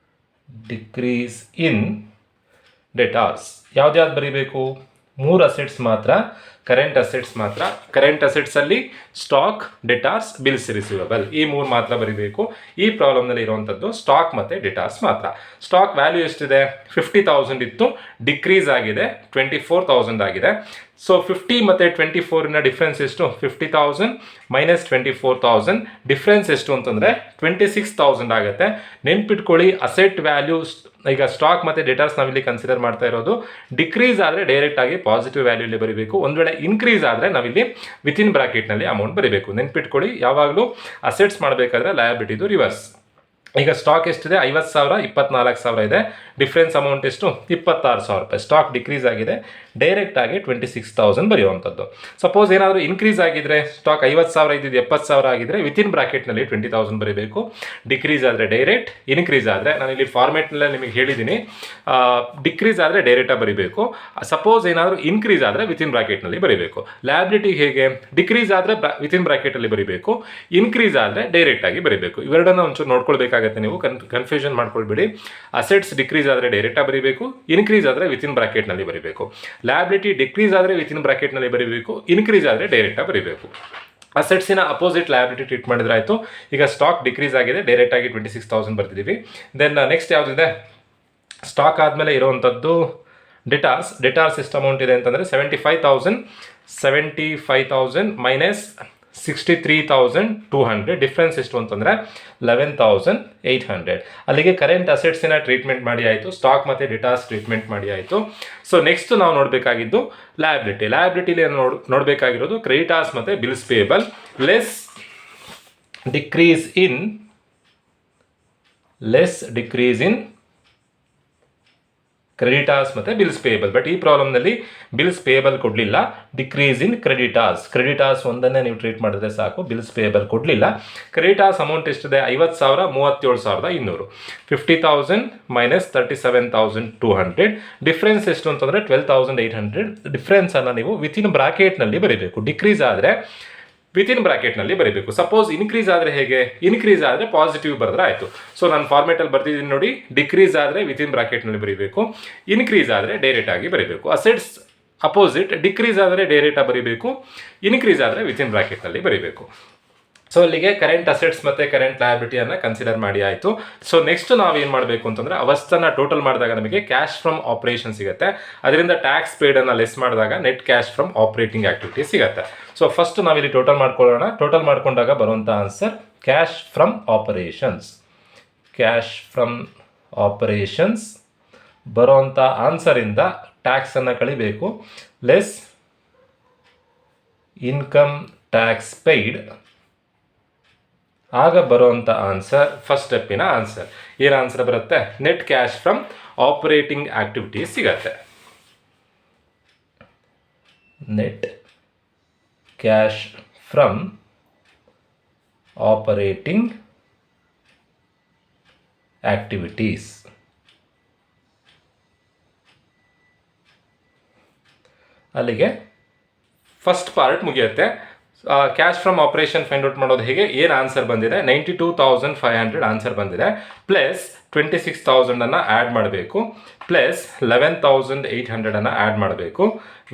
in debtors. ಯಾವ್ದು ಬರೀಬೇಕು? 3 ಅಸೆಟ್ಸ್ ಮಾತ್ರ, ಕರೆಂಟ್ ಅಸೆಟ್ಸ್ ಮಾತ್ರ. ಕರೆಂಟ್ ಅಸೆಟ್ಸಲ್ಲಿ ಸ್ಟಾಕ್, ಡೆಟಾರ್ಸ್, ಬಿಲ್ಸ್ ರಿಸೀವಬಲ್ ಈ 3 ಮಾತ್ರ ಬರೀಬೇಕು. ಈ ಪ್ರಾಬ್ಲಮ್ನಲ್ಲಿ ಇರುವಂಥದ್ದು ಸ್ಟಾಕ್ ಮತ್ತು ಡೆಟಾರ್ಸ್ ಮಾತ್ರ. ಸ್ಟಾಕ್ ವ್ಯಾಲ್ಯೂ ಎಷ್ಟಿದೆ? 50,000 ಇತ್ತು, ಡಿಕ್ರೀಸ್ ಆಗಿದೆ 24,000 ಆಗಿದೆ. ಸೊ 50 ಮತ್ತು 24ನ ಡಿಫ್ರೆನ್ಸ್ ಎಷ್ಟು? 50,000 ಮೈನಸ್ 24,000 ಡಿಫ್ರೆನ್ಸ್ ಎಷ್ಟು ಅಂತಂದರೆ 26,000 ಆಗುತ್ತೆ. ನೆನ್ಪಿಟ್ಕೊಳ್ಳಿ, ಅಸೆಟ್ ವ್ಯಾಲ್ಯೂಸ್ ಈಗ ಸ್ಟಾಕ್ ಮತ್ತು ಡೆಟಾರ್ಸ್ ನಾವಿಲ್ಲಿ ಕನ್ಸಿಡರ್ ಮಾಡ್ತಾ ಇರೋದು. ಡಿಕ್ರೀಸ್ ಆದರೆ ಡೈರೆಕ್ಟ್ ಆಗಿ ಪಾಸಿಟಿವ್ ವ್ಯಾಲ್ಯೂಲಿ ಬರೀಬೇಕು. ಒಂದು ವೇಳೆ ಇನ್ಕ್ರೀಸ್ ಆದರೆ ನಾವಿಲ್ಲಿ ವಿತಿನ್ ಬ್ರಾಕೆಟ್ನಲ್ಲಿ ಅಮೌಂಟ್ ಬರೀಬೇಕು. ನೆನ್ಪಿಟ್ಕೊಳ್ಳಿ, ಯಾವಾಗಲೂ ಅಸೆಟ್ಸ್ ಮಾಡಬೇಕಾದ್ರೆ ಲಯಬಿಲಿಟಿದು ರಿವರ್ಸ್. ಈಗ ಸ್ಟಾಕ್ ಎಷ್ಟಿದೆ? 50,000, 24,000 ಇದೆ. ಡಿಫ್ರೆನ್ಸ್ ಅಮೌಂಟ್ ಎಷ್ಟು? 26,000 ರೂಪಾಯಿ. ಸ್ಟಾಕ್ ಡಿಕ್ರೀಸ್ ಆಗಿದೆ, ಡೈರೆಕ್ಟ್ ಆಗಿ 26,000 ಬರೆಯುವಂಥದ್ದು. ಸಪೋಸ್ ಏನಾದರೂ ಇನ್ಕ್ರೀಸ್ ಆಗಿದ್ರೆ, ಸ್ಟಾಕ್ 50,000 ಇದ್ದಿದ್ದು 70,000 ಆಗಿದ್ರೆ ವಿತಿನ್ ಬ್ರಾಕೆಟ್ನಲ್ಲಿ 20,000 ಬರೀಬೇಕು. ಡಿಕ್ರೀಸ್ ಆದರೆ ಡೈರೆಕ್ಟ್, ಇನ್ಕ್ರೀಸ್ ಆದರೆ ನಾನು ಇಲ್ಲಿ ಫಾರ್ಮೆಟ್ನಲ್ಲೇ ನಿಮಗೆ ಹೇಳಿದ್ದೀನಿ, ಡಿಕ್ರೀಸ್ ಆದರೆ ಡೈರೆಕ್ಟಾಗಿ ಬರೀಬೇಕು. ಸಪೋಸ್ ಏನಾದರೂ ಇನ್ಕ್ರೀಸ್ ಆದರೆ ವಿತಿನ್ ಬ್ರಾಕೆಟ್ನಲ್ಲಿ ಬರೀಬೇಕು. ಲಯಬಿಲಿಟಿ ಹೇಗೆ? ಡಿಕ್ರೀಸ್ ಆದರೆ ವಿತಿನ್ ಬ್ರಾಕೆಟಲ್ಲಿ ಬರೀಬೇಕು, ಇನ್ಕ್ರೀಸ್ ಆದರೆ ಡೈರೆಕ್ಟಾಗಿ ಬರೀಬೇಕು. ಇವೆರಡನ್ನ ಒಂಚೂರು ನೋಡ್ಕೊಳ್ಬೇಕಾಗುತ್ತೆ. ನೀವು ಕನ್ಫ್ಯೂಷನ್ ಮಾಡ್ಕೊಳ್ಬೇಡಿ. ಅಸೆಟ್ಸ್ ಡಿಕ್ರೀಸ್ ಆದರೆ ಡೈರೆಕ್ಟಾಗಿ ಬರೀಬೇಕು, ಇನ್ಕ್ರೀಸ್ ಆದರೆ ವಿತಿನ್ ಬ್ರಾಕೆಟ್ನಲ್ಲಿ ಬರೀಬೇಕು. ಲಯಬಿಲಿಟಿ ಡಿಕ್ರೀಸ್ ಆದರೆ ವಿತಿನ್ ಬ್ರಾಕೆಟ್ನಲ್ಲಿ ಬರೀಬೇಕು, ಇನ್ಕ್ರೀಸ್ ಆದರೆ ಡೈರೆಕ್ಟಾಗಿ ಬರೀಬೇಕು. ಅಸೆಟ್ಸಿನ ಅಪೋಸಿಟ್ ಲಯಬಿಲಿಟಿ ಟ್ರೀಟ್ ಮಾಡಿದ್ರೆ ಆಯಿತು. ಈಗ ಸ್ಟಾಕ್ ಡಿಕ್ರೀಸ್ ಆಗಿದೆ, ಡೈರೆಕ್ಟಾಗಿ 26,000 ಬರ್ತಿದ್ದೀವಿ. ದೆನ್ ನೆಕ್ಸ್ಟ್ ಯಾವುದಿದೆ? ಸ್ಟಾಕ್ ಆದಮೇಲೆ ಇರುವಂಥದ್ದು ಡೆಟಾರ್ಸ್ ಎಷ್ಟು ಅಮೌಂಟ್ ಇದೆ ಅಂತಂದರೆ 75,000 ಮೈನಸ್ 63,200. ಡಿಫ್ರೆನ್ಸ್ ಎಷ್ಟು ಅಂತಂದರೆ 11,800. ಅಲ್ಲಿಗೆ ಕರೆಂಟ್ ಅಸೆಟ್ಸಿನ ಟ್ರೀಟ್ಮೆಂಟ್ ಮಾಡಿ ಆಯಿತು, ಸ್ಟಾಕ್ ಮತ್ತು ಡೆಟಾಸ್ ಟ್ರೀಟ್ಮೆಂಟ್ ಮಾಡಿ ಆಯಿತು. ಸೊ ನೆಕ್ಸ್ಟ್ ನಾವು ನೋಡಬೇಕಾಗಿದ್ದು ಲಯಬಿಲಿಟಿಲಿ ನೋಡಬೇಕಾಗಿರೋದು ಕ್ರೆಡಿಟಾರ್ಸ್ ಮತ್ತು bills payable less decrease in creditors ಮತ್ತು ಬಿಲ್ಸ್ ಪೇಬಲ್. ಬಟ್ ಈ ಪ್ರಾಬ್ಲಮ್ನಲ್ಲಿ ಬಿಲ್ಸ್ ಪೇಬಲ್ ಕೊಡಲಿಲ್ಲ, ಡಿಕ್ರೀಸ್ ಇನ್ ಕ್ರೆಡಿಟಾರ್ಸ್ ಒಂದನ್ನೇ ನೀವು ಟ್ರೀಟ್ ಮಾಡಿದ್ರೆ ಸಾಕು, ಬಿಲ್ಸ್ ಪೇಬಲ್ ಕೊಡಲಿಲ್ಲ. ಕ್ರೆಡಿಟಾರ್ಸ್ ಅಮೌಂಟ್ ಎಷ್ಟಿದೆ? 50,000 37,200. 50,000 ಮೈನಸ್ 37,200. ಡಿಫ್ರೆನ್ಸ್ ಎಷ್ಟು ಅಂತಂದರೆ 12,800. ಡಿಫ್ರೆನ್ಸನ್ನು ನೀವು ವಿತಿನ್ ಬ್ರಾಕೆಟ್ನಲ್ಲಿ ಬರೀಬೇಕು. ಡಿಕ್ರೀಸ್ ಆದರೆ ವಿತಿನ್ ಬ್ರಾಕೆಟ್ನಲ್ಲಿ ಬರೀಬೇಕು. ಸಪೋಸ್ ಇನ್ಕ್ರೀಸ್ ಆದರೆ ಹೇಗೆ? ಇನ್ಕ್ರೀಸ್ ಆದರೆ ಪಾಸಿಟಿವ್ ಬರೆದ್ರೆ ಆಯಿತು. ಸೊ ನಾನು ಫಾರ್ಮೆಟಲ್ಲಿ ಬರ್ತಿದ್ದೀನಿ ನೋಡಿ, ಡಿಕ್ರೀಸ್ ಆದರೆ ವಿತಿನ್ ಬ್ರಾಕೆಟ್ನಲ್ಲಿ ಬರೀಬೇಕು, ಇನ್ಕ್ರೀಸ್ ಆದರೆ ಡೈರೆಕ್ಟಾಗಿ ಬರೀಬೇಕು. ಅಸೆಟ್ಸ್ ಅಪೋಸಿಟ್, ಡಿಕ್ರೀಸ್ ಆದರೆ ಡೈರೆಕ್ಟಾಗಿ ಬರೀಬೇಕು, ಇನ್ಕ್ರೀಸ್ ಆದರೆ ವಿತಿನ್ ಬ್ರಾಕೆಟ್ನಲ್ಲಿ ಬರೀಬೇಕು. ಸೊ ಅಲ್ಲಿಗೆ ಕರೆಂಟ್ ಅಸೆಟ್ಸ್ ಮತ್ತು ಕರೆಂಟ್ ಲಯಬಿಲಿಟಿಯನ್ನು ಕನ್ಸಿಡರ್ ಮಾಡಿ ಆಯಿತು. ಸೊ ನೆಕ್ಸ್ಟ್ ನಾವೇನು ಮಾಡಬೇಕು ಅಂತಂದರೆ ಅವಸ್ಥನ್ನು ಟೋಟಲ್ ಮಾಡಿದಾಗ ನಮಗೆ ಕ್ಯಾಶ್ ಫ್ರಮ್ ಆಪರೇಷನ್ ಸಿಗುತ್ತೆ. ಅದರಿಂದ ಟ್ಯಾಕ್ಸ್ ಪೇಡನ್ನು ಲೆಸ್ ಮಾಡಿದಾಗ net cash from operating activity ಸಿಗುತ್ತೆ. ಸೊ ಫಸ್ಟ್ ನಾವಿಲ್ಲಿ ಟೋಟಲ್ ಮಾಡ್ಕೊಳ್ಳೋಣ. ಟೋಟಲ್ ಮಾಡ್ಕೊಂಡಾಗ ಬರುವಂಥ ಆನ್ಸರ್ ಕ್ಯಾಶ್ ಫ್ರಮ್ ಆಪರೇಷನ್ಸ್ ಬರೋವಂಥ ಆನ್ಸರಿಂದ ಟ್ಯಾಕ್ಸನ್ನು ಕಳಿಬೇಕು, ಲೆಸ್ ಇನ್ಕಮ್ ಟ್ಯಾಕ್ಸ್ ಪೇಯ್ಡ್. ಆಗ ಬರುವಂಥ ಆನ್ಸರ್ ಫಸ್ಟ್ ಸ್ಟೆಪ್ಪಿನ ಆನ್ಸರ್ ಏನು ಆನ್ಸರ್ ಬರುತ್ತೆ? Net cash from operating activities ಸಿಗತ್ತೆ. Net cash from operating activities. ಅಲ್ಲಿಗೆ ಫಸ್ಟ್ ಪಾರ್ಟ್ ಮುಗಿಯುತ್ತೆ. Cash from operation find out ಮಾಡೋದು ಹೇಗೆ? ಏನು ಆನ್ಸರ್ ಬಂದಿದೆ? 92,500 ಆನ್ಸರ್ ಬಂದಿದೆ. ಪ್ಲಸ್ 26,000 ಆ್ಯಡ್ ಮಾಡಬೇಕು, ಪ್ಲಸ್ 11,800 ಆ್ಯಡ್ ಮಾಡಬೇಕು.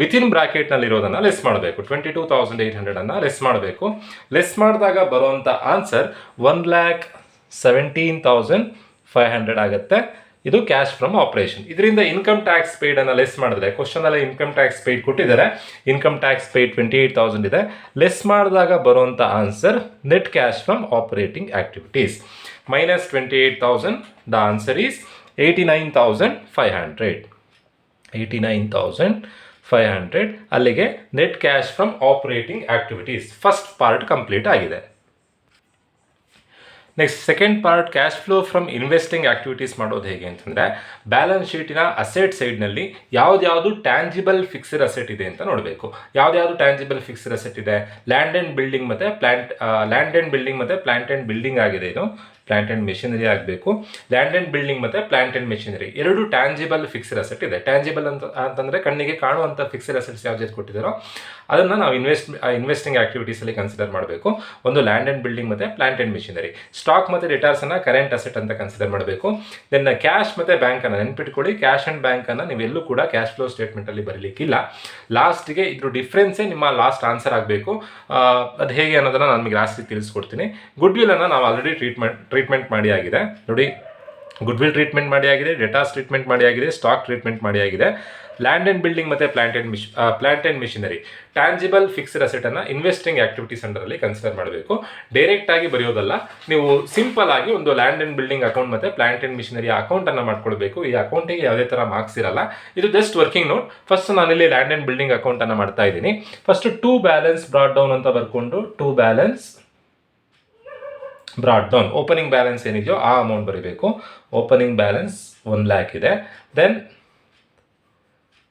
ವಿತಿನ್ ಬ್ರಾಕೆಟ್ನಲ್ಲಿರೋದನ್ನು ಲೆಸ್ ಮಾಡಬೇಕು. 22,800 ಲೆಸ್ ಮಾಡಬೇಕು. ಲೆಸ್ ಮಾಡಿದಾಗ ಬರುವಂಥ ಆನ್ಸರ್ 1,17,500 ಆಗುತ್ತೆ. ಇದು ಕ್ಯಾಶ್ ಫ್ರಮ್ ಆಪರೇಷನ್. ಇದರಿಂದ ಇನ್ಕಮ್ ಟ್ಯಾಕ್ಸ್ ಪೇಯ್ಡನ್ನು ಲೆಸ್ ಮಾಡಿದ್ರೆ, ಕ್ವಶನಲ್ಲಿ ಇನ್ಕಮ್ ಟ್ಯಾಕ್ಸ್ ಪೇಯ್ಡ್ ಕೊಟ್ಟಿದ್ದಾರೆ, ಇನ್ಕಮ್ ಟ್ಯಾಕ್ಸ್ ಪೇಯ್ಡ್ 28,000 ಇದೆ. ಲೆಸ್ ಮಾಡಿದಾಗ ಬರುವಂಥ answer net cash from operating activities minus 28,000. The answer is 89,500. ಅಲ್ಲಿಗೆ net cash from operating activities first part complete ಆಗಿದೆ. Next second part cash flow from investing activities ಮಾಡೋದು ಹೇಗೆ ಅಂತಂದರೆ, balance ಶೀಟಿನ asset ಸೈಡ್ನಲ್ಲಿ ಯಾವ್ದು ಟ್ಯಾಂಜಿಬಲ್ ಫಿಕ್ಸ್ಡ್ ಅಸೆಟ್ ಇದೆ ಅಂತ ನೋಡಬೇಕು. ಯಾವ್ದು ಟ್ಯಾಂಜಿಬಲ್ ಫಿಕ್ಸ್ಡ್ ಅಸೆಟ್ ಇದೆ? ಲ್ಯಾಂಡ್ ಆ್ಯಂಡ್ ಬಿಲ್ಡಿಂಗ್ ಮತ್ತು ಪ್ಲಾಂಟ್ ಆ್ಯಂಡ್ ಬಿಲ್ಡಿಂಗ್ ಆಗಿದೆ. ಇದು ಪ್ಲಾಂಟ್ ಆ್ಯಂಡ್ ಮೆಷಿನರಿ ಆಗಬೇಕು. ಲ್ಯಾಂಡ್ ಆ್ಯಂಡ್ ಬಿಲ್ಡಿಂಗ್ ಮತ್ತು ಪ್ಲಾಂಟ್ ಆ್ಯಂಡ್ ಮೆಷಿನರಿ ಎರಡು ಟ್ಯಾಂಜಿಬಲ್ ಫಿಕ್ಸ್ಡ್ ಅಸೆಟ್ ಇದೆ. ಟ್ಯಾಂಜಿಬಲ್ ಅಂತಂದರೆ ಕಣ್ಣಿಗೆ ಕಾಣುವಂಥ ಫಿಕ್ಸ್ಡ್ ಅಸೆಟ್ಸ್ ಯಾವ್ದು ಕೊಟ್ಟಿದ್ದಾರೋ ಅದನ್ನು ನಾವು ಇನ್ವೆಸ್ಟಿಂಗ್ ಆಕ್ಟಿವಿಟೀಸಲ್ಲಿ ಕನ್ಸಿಡರ್ ಮಾಡಬೇಕು. ಒಂದು ಲ್ಯಾಂಡ್ ಆ್ಯಂಡ್ ಬಿಲ್ಡಿಂಗ್ ಮತ್ತು ಪ್ಲಾಂಟ್ ಆ್ಯಂಡ್ ಮೆಷಿನರಿ. ಸ್ಟಾಕ್ ಮತ್ತು ರಿಟರ್ನ್ಸನ್ನು ಕರೆಂಟ್ ಅಸೆಟ್ ಅಂತ ಕನ್ಸಿಡರ್ ಮಾಡಬೇಕು. ದೆನ್ ಕ್ಯಾಶ್ ಮತ್ತು ಬ್ಯಾಂಕನ್ನು ನೆನ್ಪಿಟ್ಕೊಳ್ಳಿ. ಕ್ಯಾಶ್ ಆ್ಯಂಡ್ ಬ್ಯಾಂಕನ್ನು ನೀವೆಲ್ಲೂ ಕೂಡ ಕ್ಯಾಶ್ ಫ್ಲೋ ಸ್ಟೇಟ್ಮೆಂಟಲ್ಲಿ ಬರೀಲಿಕ್ಕಿಲ್ಲ. ಲಾಸ್ಟಿಗೆ ಇದ್ರ ಡಿಫ್ರೆನ್ಸೇ ನಿಮ್ಮ ಲಾಸ್ಟ್ ಆನ್ಸರ್ ಆಗಬೇಕು. ಅದು ಹೇಗೆ ಅನ್ನೋದನ್ನು ನಾನು ನಿಮಗೆ ಲಾಸ್ಟಿಗೆ ತಿಳಿಸ್ಕೊಡ್ತೀನಿ. ಗುಡ್ ವಿಲನ್ನು ನಾವು ಆಲ್ರೆಡಿ ಟ್ರೀಟ್ಮೆಂಟ್ ಮಾಡಿ ಆಗಿದೆ ನೋಡಿ. ಗುಡ್ವಿಲ್ ಟ್ರೀಟ್ಮೆಂಟ್ ಮಾಡಿ ಆಗಿದೆ, ಡೆಟಾಸ್ ಟ್ರೀಟ್ಮೆಂಟ್ ಮಾಡಿ ಆಗಿದೆ, ಸ್ಟಾಕ್ ಟ್ರೀಟ್ಮೆಂಟ್ ಮಾಡಿ ಆಗಿದೆ. ಲ್ಯಾಂಡ್ ಆ್ಯಂಡ್ ಬಿಲ್ಡಿಂಗ್ ಮತ್ತು plant and machinery tangible fixed ಅಸೆಟನ್ನು ಇನ್ವೆಸ್ಟಿಂಗ್ ಆಕ್ಟಿವಿಟೀಸ್ ಅಂಡರಲ್ಲಿ ಕನ್ಸಿಡರ್ ಮಾಡಬೇಕು. ಡೈರೆಕ್ಟಾಗಿ ಬರೆಯೋದಲ್ಲ, ನೀವು ಸಿಂಪಲ್ ಆಗಿ ಒಂದು ಲ್ಯಾಂಡ್ ಆ್ಯಂಡ್ ಬಿಲ್ಡಿಂಗ್ ಅಕೌಂಟ್ ಮತ್ತು ಪ್ಲಾಂಟ್ ಆ್ಯಂಡ್ ಮಿಷನರಿ ಅಕೌಂಟನ್ನು ಮಾಡ್ಕೊಳ್ಬೇಕು. ಈ ಅಕೌಂಟಿಗೆ ಯಾವುದೇ ಥರ ಮಾರ್ಕ್ಸ್ ಇರಲ್ಲ, ಇದು ಜಸ್ಟ್ ವರ್ಕಿಂಗ್ ನೋಟ್. ಫಸ್ಟ್ ನಾನಿಲ್ಲಿ ಲ್ಯಾಂಡ್ ಆ್ಯಂಡ್ ಬಿಲ್ಡಿಂಗ್ ಅಕೌಂಟನ್ನು ಮಾಡ್ತಾ ಇದ್ದೀನಿ. First to balance brought down ಅಂತ ಬರ್ಕೊಂಡು to balance brought down opening balance ಏನಿದೆಯೋ ಆ ಅಮೌಂಟ್ ಬರೀಬೇಕು. ಓಪನಿಂಗ್ ಬ್ಯಾಲೆನ್ಸ್ 1 lakh ಇದೆ. Then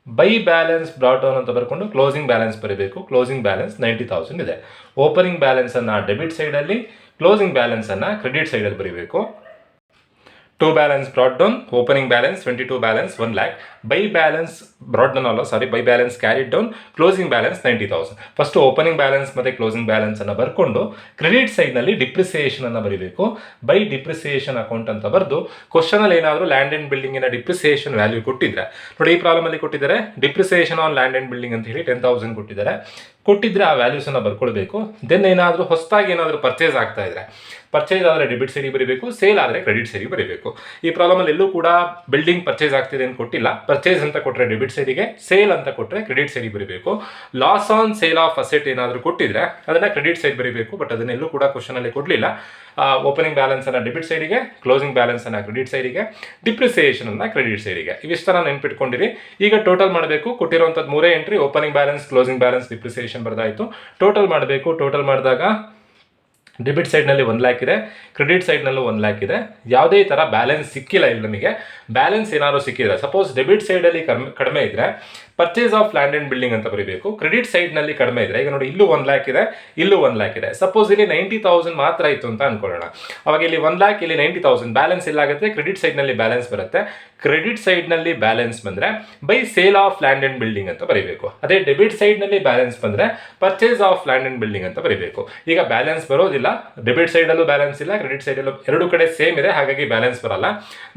by balance brought down ಅಂತ ಬರ್ಕೊಂಡು ಕ್ಲೋಸಿಂಗ್ ಬ್ಯಾಲೆನ್ಸ್ ಬರೀಬೇಕು. ಕ್ಲೋಸಿಂಗ್ ಬ್ಯಾಲೆನ್ಸ್ 90,000 ಇದೆ. ಓಪನಿಂಗ್ ಬ್ಯಾಲೆನ್ಸನ್ನು ಡೆಬಿಟ್ ಸೈಡಲ್ಲಿ, ಕ್ಲೋಸಿಂಗ್ ಬ್ಯಾಲೆನ್ಸನ್ನು ಕ್ರೆಡಿಟ್ ಸೈಡಲ್ಲಿ ಬರೀಬೇಕು. To balance brought down, opening balance 22 balance 1 lakh, by balance brought down ಅಲ್ಲ sorry by balance carried down, closing balance 90,000. First opening balance ಮತ್ತು ಕ್ಲೋಸಿಂಗ್ ಬ್ಯಾಲೆನ್ಸ್ ಅನ್ನು ಬರ್ಕೊಂಡು ಕ್ರೆಡಿಟ್ ಸೈಡ್ನಲ್ಲಿ ಡಿಪ್ರಿಸಿಯೇಷನ್ ಅನ್ನು ಬರೀಬೇಕು. ಬೈ ಡಿಪ್ರಿಸಿಯೇಷನ್ ಅಕೌಂಟ್ ಅಂತ ಬರೆದು ಕ್ವಶನಲ್ಲಿ ಏನಾದರೂ ಲ್ಯಾಂಡ್ ಆ್ಯಂಡ್ ಬಿಲ್ಡಿಂಗಿನ ಡಿಪ್ರಿಸಿಯೇಷನ್ ವ್ಯಾಲ್ಯೂ ಕೊಟ್ಟಿದ್ರೆ ನೋಡಿ, ಈ ಪ್ರಾಬ್ಲಮಲ್ಲಿ ಕೊಟ್ಟಿದ್ದಾರೆ depreciation on land and building ಅಂತ ಹೇಳಿ 10,000 ಕೊಟ್ಟಿದ್ರೆ ಆ ವ್ಯಾಲ್ಯೂಸನ್ನು ಬರ್ಕೊಳ್ಬೇಕು. ದೆನ್ ಏನಾದರೂ ಹೊಸದಾಗಿ ಏನಾದರೂ ಪರ್ಚೇಸ್ ಆಗ್ತಾ ಇದ್ರೆ, ಪರ್ಚೇಸ್ ಆದರೆ ಡೆಬಿಟ್ ಸೈಡಿಗೆ ಬರೀಬೇಕು, ಸೇಲ್ ಆದರೆ ಕ್ರೆಡಿಟ್ ಸೈಡಿಗೆ ಬರೀಬೇಕು. ಈ ಪ್ರಾಬ್ಲಮಲ್ಲಿ ಎಲ್ಲೂ ಕೂಡ ಬಿಲ್ಡಿಂಗ್ ಪರ್ಚೇಸ್ ಆಗ್ತಿದೆ ಅಂತ ಕೊಟ್ಟಿಲ್ಲ. ಪರ್ಚೇಸ್ ಅಂತ ಕೊಟ್ಟರೆ ಡೆಬಿಟ್ ಸೈಡಿಗೆ, ಸೇಲ್ ಅಂತ ಕೊಟ್ಟರೆ ಕ್ರೆಡಿಟ್ ಸೈಡಿಗೆ ಬರೀಬೇಕು. Loss on sale of asset ಏನಾದರೂ ಕೊಟ್ಟಿದ್ರೆ ಅದನ್ನು ಕ್ರೆಡಿಟ್ ಸೈಡ್ ಬರೀಬೇಕು, ಬಟ್ ಅದನ್ನೆಲ್ಲೂ ಕೂಡ ಕ್ವಶನಲ್ಲಿ ಕೊಡಲಿಲ್ಲ. ಓಪನಿಂಗ್ ಬ್ಯಾಲೆನ್ಸನ್ನು ಡೆಬಿಟ್ ಸೈಡಿಗೆ, ಕ್ಲೋಸಿಂಗ್ ಬ್ಯಾಲೆನ್ಸನ್ನು ಕ್ರೆಡಿಟ್ ಸೈಡಿಗೆ, ಡಿಪ್ರಿಸಿಯೇಷನನ್ನು ಕ್ರೆಡಿಟ್ ಸೈಡಿಗೆ. ಇವಿಷ್ಟನ್ನು ನೆನ್ಪಿಟ್ಕೊಂಡಿರಿ. ಈಗ ಟೋಟಲ್ ಮಾಡಬೇಕು. ಕೊಟ್ಟಿರುವಂಥದ್ದು 3 entry, opening balance, closing balance, depreciation ಬರೆದಾಯಿತು. ಟೋಟಲ್ ಮಾಡಬೇಕು. ಟೋಟಲ್ ಮಾಡಿದಾಗ ಡೆಬಿಟ್ ಸೈಡ್ನಲ್ಲಿ 1 lakh ಇದೆ, ಕ್ರೆಡಿಟ್ ಸೈಡ್ನಲ್ಲೂ 1 lakh ಇದೆ. ಯಾವುದೇ ಥರ ಬ್ಯಾಲೆನ್ಸ್ ಸಿಕ್ಕಿಲ್ಲ ಇಲ್ಲಿ ನಮಗೆ. ಬ್ಯಾಲೆನ್ಸ್ ಏನಾದರೂ ಸಿಕ್ಕಿದ್ರೆ, ಸಪೋಸ್ ಡೆಬಿಟ್ ಸೈಡಲ್ಲಿ ಕಡಿಮೆ ಇದ್ದರೆ purchase of land and building ಅಂತ ಬರೀಬೇಕು. ಕ್ರೆಡಿಟ್ ಸೈಡ್ನಲ್ಲಿ ಕಡಿಮೆ ಇದ್ದರೆ, ಈಗ ನೋಡಿ ಇಲ್ಲೂ 1 lakh ಇದೆ, ಇಲ್ಲೂ 1 lakh ಇದೆ. ಸಪೋಸ್ ಇಲ್ಲಿ 90,000 ಮಾತ್ರ ಇತ್ತು ಅಂತ ಅನ್ಕೊಳ್ಳೋಣ. ಅವಾಗ ಇಲ್ಲಿ 1 lakh, ಇಲ್ಲಿ 90,000 ಬ್ಯಾಲೆನ್ಸ್ ಇಲ್ಲಾಗುತ್ತೆ. ಕ್ರೆಡಿಟ್ ಸೈಡ್ನಲ್ಲಿ ಬ್ಯಾಲೆನ್ಸ್ ಬರುತ್ತೆ. ಕ್ರೆಡಿಟ್ ಸೈಡ್ನಲ್ಲಿ ಬ್ಯಾಲೆನ್ಸ್ ಬಂದರೆ by sale of land and building ಅಂತ ಬರೀಬೇಕು. ಅದೇ ಡೆಬಿಟ್ ಸೈಡ್ನಲ್ಲಿ ಬ್ಯಾಲೆನ್ಸ್ ಬಂದರೆ purchase of land and building ಅಂತ ಬರೀಬೇಕು. ಈಗ ಬ್ಯಾಲೆನ್ಸ್ ಬರೋದಿಲ್ಲ, ಡೆಬಿಟ್ ಸೈಡಲ್ಲೂ ಬ್ಯಾಲೆನ್ಸ್ ಇಲ್ಲ, ಕ್ರೆಡಿಟ್ ಸೈಡಲ್ಲೂ ಎರಡು ಕಡೆ ಸೇಮ್ ಇದೆ, ಹಾಗಾಗಿ ಬ್ಯಾಲೆನ್ಸ್ ಬರಲ್ಲ.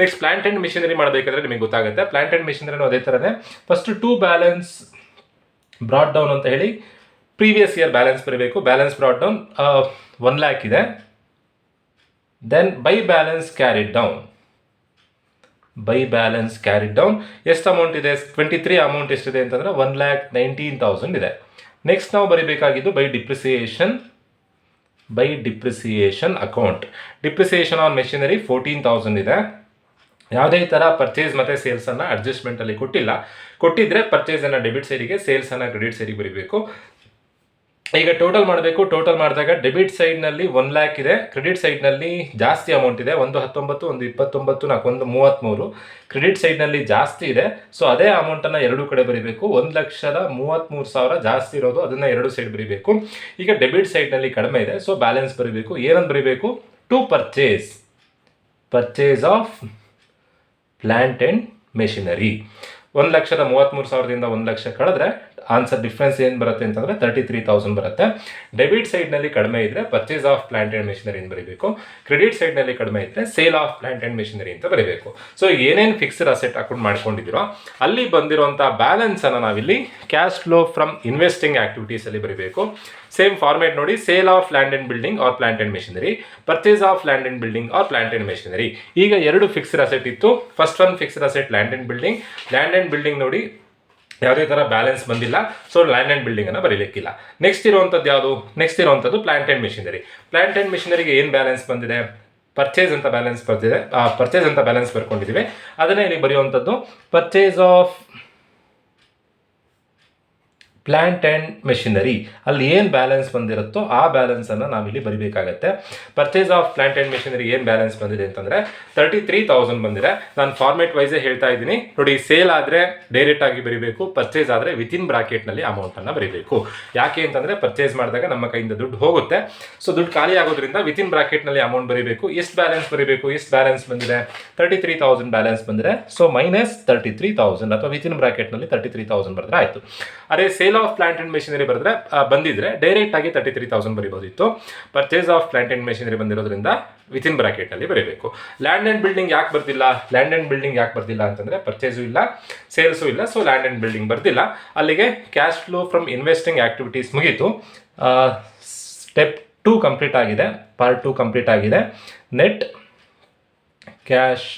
ನೆಕ್ಸ್ಟ್ ಪ್ಲಾಂಟ್ ಆ್ಯಂಡ್ ಮಿಷನರಿ ಮಾಡಬೇಕಾದ್ರೆ ನಿಮಗೆ ಗೊತ್ತಾಗುತ್ತೆ. ಪ್ಲಾಂಟ್ ಆ್ಯಂಡ್ ಮಿಷನರಿನೂ ಅದೇ ಥರನೇ. First to balance brought down ಅಂತ ಹೇಳಿ ಪ್ರೀವಿಯಸ್ ಇಯರ್ ಬ್ಯಾಲೆನ್ಸ್ ಬರೀಬೇಕು. ಬ್ಯಾಲೆನ್ಸ್ ಬ್ರಾಡ್ ಡೌನ್ 1 lakh ಇದೆ. Then by balance carried down, by balance carried down ಎಷ್ಟು ಅಮೌಂಟ್ ಇದೆ? 23 ಅಮೌಂಟ್ ಎಷ್ಟಿದೆ ಅಂತಂದರೆ 1,19,000 ಇದೆ. ನೆಕ್ಸ್ಟ್ ನಾವು ಬರೀಬೇಕಾಗಿದ್ದು by depreciation account. Depreciation on machinery 14,000 ಇದೆ. ಯಾವುದೇ ಥರ ಪರ್ಚೇಸ್ ಮತ್ತು ಸೇಲ್ಸನ್ನು ಅಡ್ಜಸ್ಟ್ಮೆಂಟಲ್ಲಿ ಕೊಟ್ಟಿದ್ದರೆ ಪರ್ಚೇಸನ್ನು ಡೆಬಿಟ್ ಸೈಡಿಗೆ, ಸೇಲ್ಸನ್ನು ಕ್ರೆಡಿಟ್ ಸೈಡಿಗೆ ಬರೀಬೇಕು. ಈಗ ಟೋಟಲ್ ಮಾಡಬೇಕು. ಟೋಟಲ್ ಮಾಡಿದಾಗ ಡೆಬಿಟ್ ಸೈಡ್ನಲ್ಲಿ 1 lakh ಇದೆ, ಕ್ರೆಡಿಟ್ ಸೈಡ್ನಲ್ಲಿ ಜಾಸ್ತಿ ಅಮೌಂಟ್ ಇದೆ. 119, 129, 133. ಕ್ರೆಡಿಟ್ ಸೈಡ್ನಲ್ಲಿ ಜಾಸ್ತಿ ಇದೆ, ಸೊ ಅದೇ ಅಮೌಂಟನ್ನು ಎರಡೂ ಕಡೆ ಬರೀಬೇಕು. 1,33,000 ಜಾಸ್ತಿ ಇರೋದು, ಅದನ್ನು ಎರಡು ಸೈಡ್ ಬರೀಬೇಕು. ಈಗ ಡೆಬಿಟ್ ಸೈಡ್ನಲ್ಲಿ ಕಡಿಮೆ ಇದೆ, ಸೊ ಬ್ಯಾಲೆನ್ಸ್ ಬರೀಬೇಕು. ಏನಂತ ಬರೀಬೇಕು? To purchase of plant and machinery. 1,33,000ದಿಂದ 1 lakh ಕಳೆದ್ರೆ ಆನ್ಸರ್ ಡಿಫ್ರೆನ್ಸ್ ಏನು ಬರುತ್ತೆ ಅಂತಂದರೆ 33,000 ಬರುತ್ತೆ. ಡೆಬಿಟ್ ಸೈಡ್ನಲ್ಲಿ ಕಡಿಮೆ ಇದ್ದರೆ purchase of plant and machinery ಅಂತ ಬರೀಬೇಕು. ಕ್ರೆಡಿಟ್ ಸೈಡ್ನಲ್ಲಿ ಕಡಿಮೆ ಇದ್ದರೆ sale of plant and machinery ಅಂತ ಬರೀಬೇಕು. ಸೊ ಏನೇನು ಫಿಕ್ಸ್ಡ್ ಅಸೆಟ್ ಅಕೌಂಟ್ ಮಾಡ್ಕೊಂಡಿದ್ದೀರೋ ಅಲ್ಲಿ ಬಂದಿರುವಂಥ ಬ್ಯಾಲೆನ್ಸನ್ನು ನಾವಿಲ್ಲಿ ಕ್ಯಾಶ್ ಫ್ಲೋ ಫ್ರಮ್ ಇನ್ವೆಸ್ಟಿಂಗ್ ಆಕ್ಟಿವಿಟೀಸಲ್ಲಿ ಬರೀಬೇಕು. ಸೇಮ್ ಫಾರ್ಮೇಟ್ ನೋಡಿ, sale of land and building or plant and machinery, purchase of land and building or plant and machinery. ಈಗ ಎರಡು ಫಿಕ್ಸ್ಡ್ ಅಸೆಟ್ ಇತ್ತು. First one fixed asset land and building. Land and building ನೋಡಿ ಯಾವುದೇ ಥರ balance ಬಂದಿಲ್ಲ, so land and ಬಿಲ್ಡಿಂಗನ್ನು ಬರೀಲಿಕ್ಕಿಲ್ಲ. Next ಇರುವಂಥದ್ದು ಯಾವುದು? ನೆಕ್ಸ್ಟ್ ಇರುವಂಥದ್ದು plant and machinery. Plant and ಮೆಷಿನರಿಗೆ ಏನು ಬ್ಯಾಲೆನ್ಸ್ ಬಂದಿದೆ? ಪರ್ಚೇಸ್ ಅಂತ ಬ್ಯಾಲೆನ್ಸ್ ಬರ್ತಿದೆ. ಪರ್ಚೇಸ್ ಅಂತ ಬ್ಯಾಲೆನ್ಸ್ ಬರ್ಕೊಂಡಿದ್ದೀವಿ, ಅದನ್ನೇ ಇಲ್ಲಿ ಬರೆಯುವಂಥದ್ದು purchase of plant and machinery. ಅಲ್ಲಿ ಏನು ಬ್ಯಾಲೆನ್ಸ್ ಬಂದಿರುತ್ತೋ ಆ ಬ್ಯಾಲೆನ್ಸನ್ನು ನಾವಿಲ್ಲಿ ಬರೀಬೇಕಾಗತ್ತೆ. Purchase of plant and machinery ಏನು ಬ್ಯಾಲೆನ್ಸ್ ಬಂದಿದೆ ಅಂತಂದರೆ 33,000 ಬಂದಿದೆ. ನಾನು ಫಾರ್ಮೇಟ್ ವೈಸೇ ಹೇಳ್ತಾ ಇದ್ದೀನಿ ನೋಡಿ. ಸೇಲ್ ಆದರೆ ಡೈರೆಕ್ಟ್ ಆಗಿ ಬರೀಬೇಕು, ಪರ್ಚೇಸ್ ಆದರೆ ವಿತಿನ್ ಬ್ರಾಕೆಟ್ನಲ್ಲಿ ಅಮೌಂಟನ್ನು ಬರೀಬೇಕು. ಯಾಕೆ ಅಂತಂದರೆ ಪರ್ಚೇಸ್ ಮಾಡಿದಾಗ ನಮ್ಮ ಕೈಯಿಂದ ದುಡ್ಡು ಹೋಗುತ್ತೆ, ಸೊ ದುಡ್ಡು ಖಾಲಿ ಆಗೋದ್ರಿಂದ ವಿತಿನ್ ಬ್ರಾಕೆಟ್ನಲ್ಲಿ ಅಮೌಂಟ್ ಬರೀಬೇಕು. ಎಷ್ಟು ಬ್ಯಾಲೆನ್ಸ್ ಬರೀಬೇಕು? ಎಷ್ಟು ಬ್ಯಾಲೆನ್ಸ್ ಬಂದಿದೆ? 33,000 ಬ್ಯಾಲೆನ್ಸ್ ಬಂದಿದೆ, ಸೊ ಮೈನಸ್ 33,000 ಅಥವಾ ವಿತಿನ್ ಬ್ರಾಕೆಟ್ನಲ್ಲಿ 33,000 ಬರೆದ್ರೆ ಆಯಿತು. ಅದೇ sale of plant and machinery ಬಂದಿದ್ರೆ ಡೈರೆಕ್ಟ್ ಆಗಿ 33,000 ಬರೀಬಹುದಿತ್ತು. Purchase of plant and machinery ಬಂದಿರೋದ್ರಿಂದ ವಿತಿನ್ ಬ್ರಾಕೆಟ್ ಅಲ್ಲಿ ಬರೀಬೇಕು. ಲ್ಯಾಂಡ್ ಅಂಡ್ ಬಿಲ್ಡಿಂಗ್ ಯಾಕೆ ಬರ್ದಿಲ್ಲ? ಲ್ಯಾಂಡ್ ಅಂಡ್ ಬಿಲ್ಡಿಂಗ್ ಯಾಕೆ ಬರ್ದಿಲ್ಲ ಅಂತಂದ್ರೆ ಪರ್ಚೇಸು ಇಲ್ಲ, ಸೇಲ್ಸು ಇಲ್ಲ, ಸೊ ಲ್ಯಾಂಡ್ ಅಂಡ್ ಬಿಲ್ಡಿಂಗ್ ಬರ್ದಿಲ್ಲ. ಅಲ್ಲಿಗೆ cash flow from investing activities ಮುಗೀತು. ಸ್ಟೆಪ್ 2 ಕಂಪ್ಲೀಟ್ ಆಗಿದೆ, ಪಾರ್ಟ್ 2 ಕಂಪ್ಲೀಟ್ ಆಗಿದೆ. Net cash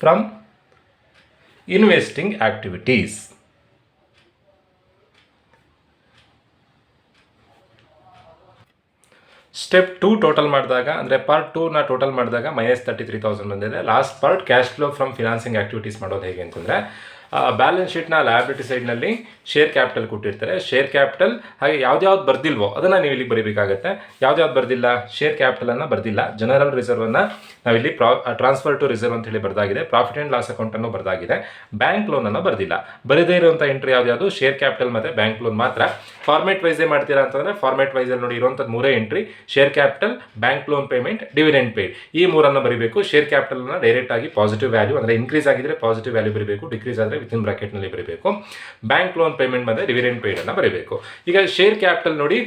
from investing activities. Step 2 total ಮಾಡಿದಾಗ ಅಂದರೆ ಪಾರ್ಟ್ 2ನ ಟೋಟಲ್ ಮಾಡಿದಾಗ -33,000 ಬಂದಿದೆ. Last part cash flow from financing activities ಮಾಡೋದು ಹೇಗೆ ಅಂತಂದರೆ, ಬ್ಯಾಲೆನ್ಸ್ ಶೀಟ್ನ ಲಯಬಿಲಿಟಿ ಸೈಡ್ನಲ್ಲಿ ಶೇರ್ ಕ್ಯಾಪಿಟಲ್ ಕೊಟ್ಟಿರ್ತಾರೆ. ಶೇರ್ ಕ್ಯಾಪಿಟಲ್ ಹಾಗೆ ಯಾವ್ದು ಬರ್ದಿಲ್ವೋ ಅದನ್ನು ನೀವು ಇಲ್ಲಿ ಬರೀಬೇಕಾಗತ್ತೆ. ಯಾವ್ದು ಬರ್ದಿಲ್ಲ, ಶೇರ್ ಕ್ಯಾಪಿಟಲನ್ನು ಬರ್ದಿಲ್ಲ, ಜನರಲ್ ರಿಸರ್ವನ್ನು ನಾವಿಲ್ಲಿ ಟ್ರಾನ್ಸ್ಫರ್ ಟು ರಿಸರ್ವ್ ಅಂತ ಹೇಳಿ ಬರ್ದಾಗಿದೆ, ಪ್ರಾಫಿಟ್ ಆ್ಯಂಡ್ ಲಾಸ್ ಅಕೌಂಟನ್ನು ಬರ್ದಾಗಿದೆ, ಬ್ಯಾಂಕ್ ಲೋನನ್ನು ಬರ್ದಿಲ್ಲ. ಬರದೇ ಇರುವಂಥ ಎಂಟ್ರಿ ಯಾವ್ದು, ಶೇರ್ ಕ್ಯಾಪಿಟಲ್ ಮತ್ತು ಬ್ಯಾಂಕ್ ಲೋನ್ ಮಾತ್ರ. ಫಾರ್ಮೇಟ್ ವೈಸೇ ಮಾಡ್ತೀರಾ ಅಂತಂದರೆ ಫಾರ್ಮೇಟ್ ವೈಸಲ್ಲಿ ನೋಡಿ ಇರುವಂಥದ್ದು 3 entry: share capital, bank loan payment, dividend paid. ಈ 3 ಬರೀಬೇಕು. ಶೇರ್ ಕ್ಯಾಪಿಟಲ್ನ ಡೈರೆಕ್ಟ್ ಆಗಿ ಪಾಸಿಟಿವ್ ವ್ಯಾಲ್ಯೂ ಅಂದರೆ ಇನ್ಕ್ರೀಸ್ ಆಗಿದ್ರೆ ಪಾಸಿಟಿವ್ ವ್ಯಾಲ್ಯೂ ಬರೀಬೇಕು, ಡಿಕ್ರೀಸ್ ಆದರೆ ವಿತಿನ್ ಬ್ರಾಕೆಟ್ನಲ್ಲಿ ಬರೀಬೇಕು. ಬ್ಯಾಂಕ್ ಲೋನ್ ಪೇಮೆಂಟ್ ಮತ್ತು ಡಿವಿಡೆಂಡ್ ಪೇಡ್ ಅನ್ನು ಬರೀಬೇಕು. ಈಗ ಶೇರ್ ಕ್ಯಾಪಿಟಲ್ ನೋಡಿ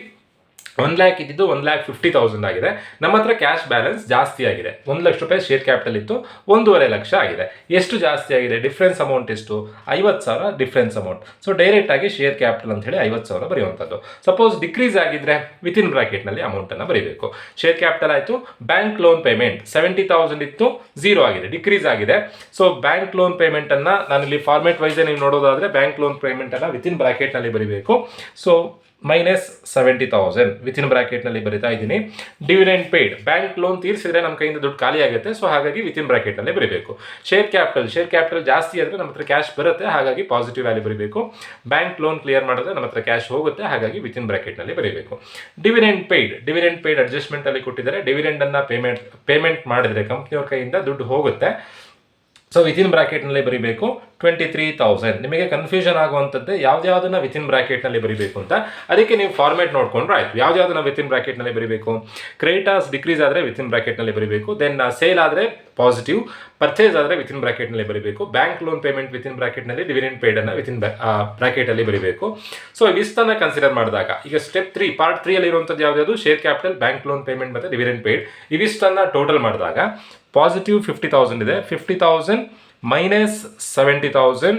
1 lakh ಇದ್ದಿದ್ದು 1,50,000 ಆಗಿದೆ. ನಮ್ಮ ಹತ್ರ ಕ್ಯಾಶ್ ಬ್ಯಾಲೆನ್ಸ್ ಜಾಸ್ತಿ ಆಗಿದೆ. 1 ಲಕ್ಷ ರೂಪಾಯಿ ಶೇರ್ ಕ್ಯಾಪಿಟಲ್ ಇತ್ತು, 1.5 ಲಕ್ಷ ಆಗಿದೆ. ಎಷ್ಟು ಜಾಸ್ತಿ ಆಗಿದೆ? ಡಿಫ್ರೆನ್ಸ್ ಅಮೌಂಟ್ ಎಷ್ಟು? 50,000 ಡಿಫ್ರೆನ್ಸ್ ಅಮೌಂಟ್. ಸೊ ಡೈರೆಕ್ಟ್ ಆಗಿ ಶೇರ್ ಕ್ಯಾಪಿಟಲ್ ಅಂತ ಹೇಳಿ 50,000 ಬರೆಯುವಂಥದ್ದು. ಸಪೋಸ್ ಡಿಕ್ರೀಸ್ ಆಗಿದ್ರೆ ವಿತಿನ್ ಬ್ರಾಕೆಟ್ನಲ್ಲಿ ಅಮೌಂಟನ್ನು ಬರೀಬೇಕು. ಶೇರ್ ಕ್ಯಾಪಿಟಲ್ ಆಯಿತು. ಬ್ಯಾಂಕ್ ಲೋನ್ ಪೇಮೆಂಟ್ 70,000 ಇತ್ತು, 0 ಆಗಿದೆ, ಡಿಕ್ರೀಸ್ ಆಗಿದೆ. ಸೊ ಬ್ಯಾಂಕ್ ಲೋನ್ ಪೇಮೆಂಟನ್ನು ನಾನಿಲ್ಲಿ ಫಾರ್ಮೇಟ್ ವೈಸೇ ನೀವು ನೋಡೋದಾದರೆ ಬ್ಯಾಂಕ್ ಲೋನ್ ಪೇಮೆಂಟನ್ನು ವಿತಿನ್ ಬ್ರಾಕೆಟ್ನಲ್ಲಿ ಬರೀಬೇಕು. ಸೊ -70,000 ವಿತಿನ್ ಬ್ರಾಕೆಟ್ನಲ್ಲಿ ಬರಿತಾ ಇದ್ದೀನಿ. ಡಿವಿಡೆಂಡ್ ಪೇಡ್, ಬ್ಯಾಂಕ್ ಲೋನ್ ತೀರಿಸಿದ್ರೆ ನಮ್ಮ ಕೈಯಿಂದ ದುಡ್ಡು ಖಾಲಿ ಆಗುತ್ತೆ. ಸೊ ಹಾಗಾಗಿ ವಿತಿನ್ ಬ್ರಾಕೆಟ್ನಲ್ಲಿ ಬರೀಬೇಕು. ಶೇರ್ ಕ್ಯಾಪಿಟಲ್ ಜಾಸ್ತಿ ಆದರೆ ನಮ್ಮ ಹತ್ರ ಕ್ಯಾಶ್ ಬರುತ್ತೆ, ಹಾಗಾಗಿ ಪಾಸಿಟಿವ್ ವ್ಯಾಲ್ಯೂ ಬರೀಬೇಕು. ಬ್ಯಾಂಕ್ ಲೋನ್ ಕ್ಲಿಯರ್ ಮಾಡಿದ್ರೆ ನಮ್ಮ ಹತ್ರ ಕ್ಯಾಶ್ ಹೋಗುತ್ತೆ, ಹಾಗಾಗಿ ವಿತಿನ್ ಬ್ರಾಕೆಟ್ನಲ್ಲಿ ಬರೀಬೇಕು. ಡಿವಿಡೆಂಡ್ ಪೇಡ್ ಅಡ್ಜಸ್ಟ್ಮೆಂಟಲ್ಲಿ ಕೊಟ್ಟಿದ್ದಾರೆ. ಡಿವಿಡೆಂಡನ್ನು ಪೇಮೆಂಟ್ ಮಾಡಿದರೆ ಕಂಪ್ನಿಯವ್ರ ಕೈಯಿಂದ ದುಡ್ಡು ಹೋಗುತ್ತೆ. ಸೊ ವಿತಿನ್ ಬ್ರಾಕೆಟ್ನಲ್ಲಿ ಬರೀಬೇಕು 23,000. ನಿಮಗೆ ಕನ್ಫ್ಯೂಷನ್ ಆಗುವಂಥದ್ದು ಯಾವ್ದಾವುದನ್ನ ವಿತಿನ್ ಬ್ರಾಕೆಟ್ನಲ್ಲಿ ಬರೀಬೇಕು ಅಂತ. ಅದಕ್ಕೆ ನೀವು ಫಾರ್ಮೇಟ್ ನೋಡ್ಕೊಂಡ್ರೆ ಆಯ್ತು. ಯಾವ್ದಾವುದನ್ನ ವಿತಿನ್ ಬ್ರಾಕೆಟ್ನಲ್ಲಿ ಬರೀಬೇಕು? ಕ್ರೆಡಿಟರ್ಸ್ ಡಿಕ್ರೀಸ್ ಆದರೆ ವಿತಿನ್ ಬ್ರಾಕೆಟ್ನಲ್ಲಿ ಬರೀಬೇಕು. ದೆನ್ ಸೇಲ್ ಆದರೆ ಪಾಸಿಟಿವ್, ಪರ್ಚೇಸ್ ಆದರೆ ವಿತಿನ್ ಬ್ರಾಕೆಟ್ನಲ್ಲಿ ಬರೀಬೇಕು. ಬ್ಯಾಂಕ್ ಲೋನ್ ಪೇಮೆಂಟ್ ವಿತಿನ್ ಬ್ರಾಕೆಟ್ನಲ್ಲಿ, ಡಿವಿಡೆಂಡ್ ಪೇಡನ್ನು ವಿತಿನ್ ಬ್ರಾಕೆಟಲ್ಲಿ ಬರೀಬೇಕು. ಸೊ ಇವಿಷ್ಟನ್ನು ಕನ್ಸಿಡರ್ ಮಾಡಿದಾಗ ಈಗ ಸ್ಟೆಪ್ 3 ಪಾರ್ಟ್ 3 ಅಲ್ಲಿ ಇರುವಂಥದ್ದು ಯಾವ್ದು? Share capital, bank loan payment ಮತ್ತು ಡಿವಿಡೆಂಡ್ ಪೇಡ್. ಇವಿಷ್ಟನ್ನು ಟೋಟಲ್ ಮಾಡಿದಾಗ ಪಾಸಿಟಿವ್ 50,000 ಇದೆ. 50,000 -70,000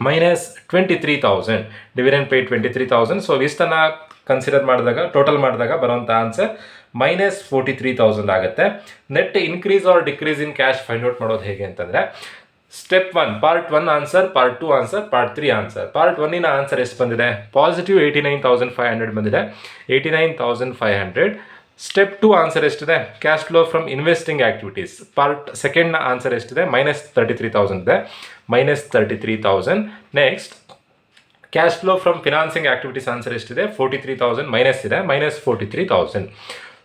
-23,000, ಡಿವಿಡೆಂಡ್ ಪೇಡ್ 23,000. ಸೊ ಇಷ್ಟನ್ನು ಕನ್ಸಿಡರ್ ಮಾಡಿದಾಗ ಟೋಟಲ್ ಮಾಡಿದಾಗ ಬರುವಂಥ ಆನ್ಸರ್ -43,000 ಆಗುತ್ತೆ. Net increase or decrease in cash find out ಮಾಡೋದು ಹೇಗೆ ಅಂತಂದರೆ, step 1 part 1 answer, part 2 answer, part 3 answer. Part 1ನ ಆನ್ಸರ್ ಎಷ್ಟು ಬಂದಿದೆ? ಪಾಸಿಟಿವ್ 89,500 ಬಂದಿದೆ, 89,500. ಸ್ಟೆಪ್ 2 ಆನ್ಸರ್ ಎಷ್ಟಿದೆ? Cash flow from investing activities. Part 2ನ ಆನ್ಸರ್ ಎಷ್ಟಿದೆ? -33,000 ಇದೆ, -33,000. Next cash flow from financing activities answer ಎಷ್ಟಿದೆ? 43,000 ಮೈನಸ್ ಇದೆ, -43,000.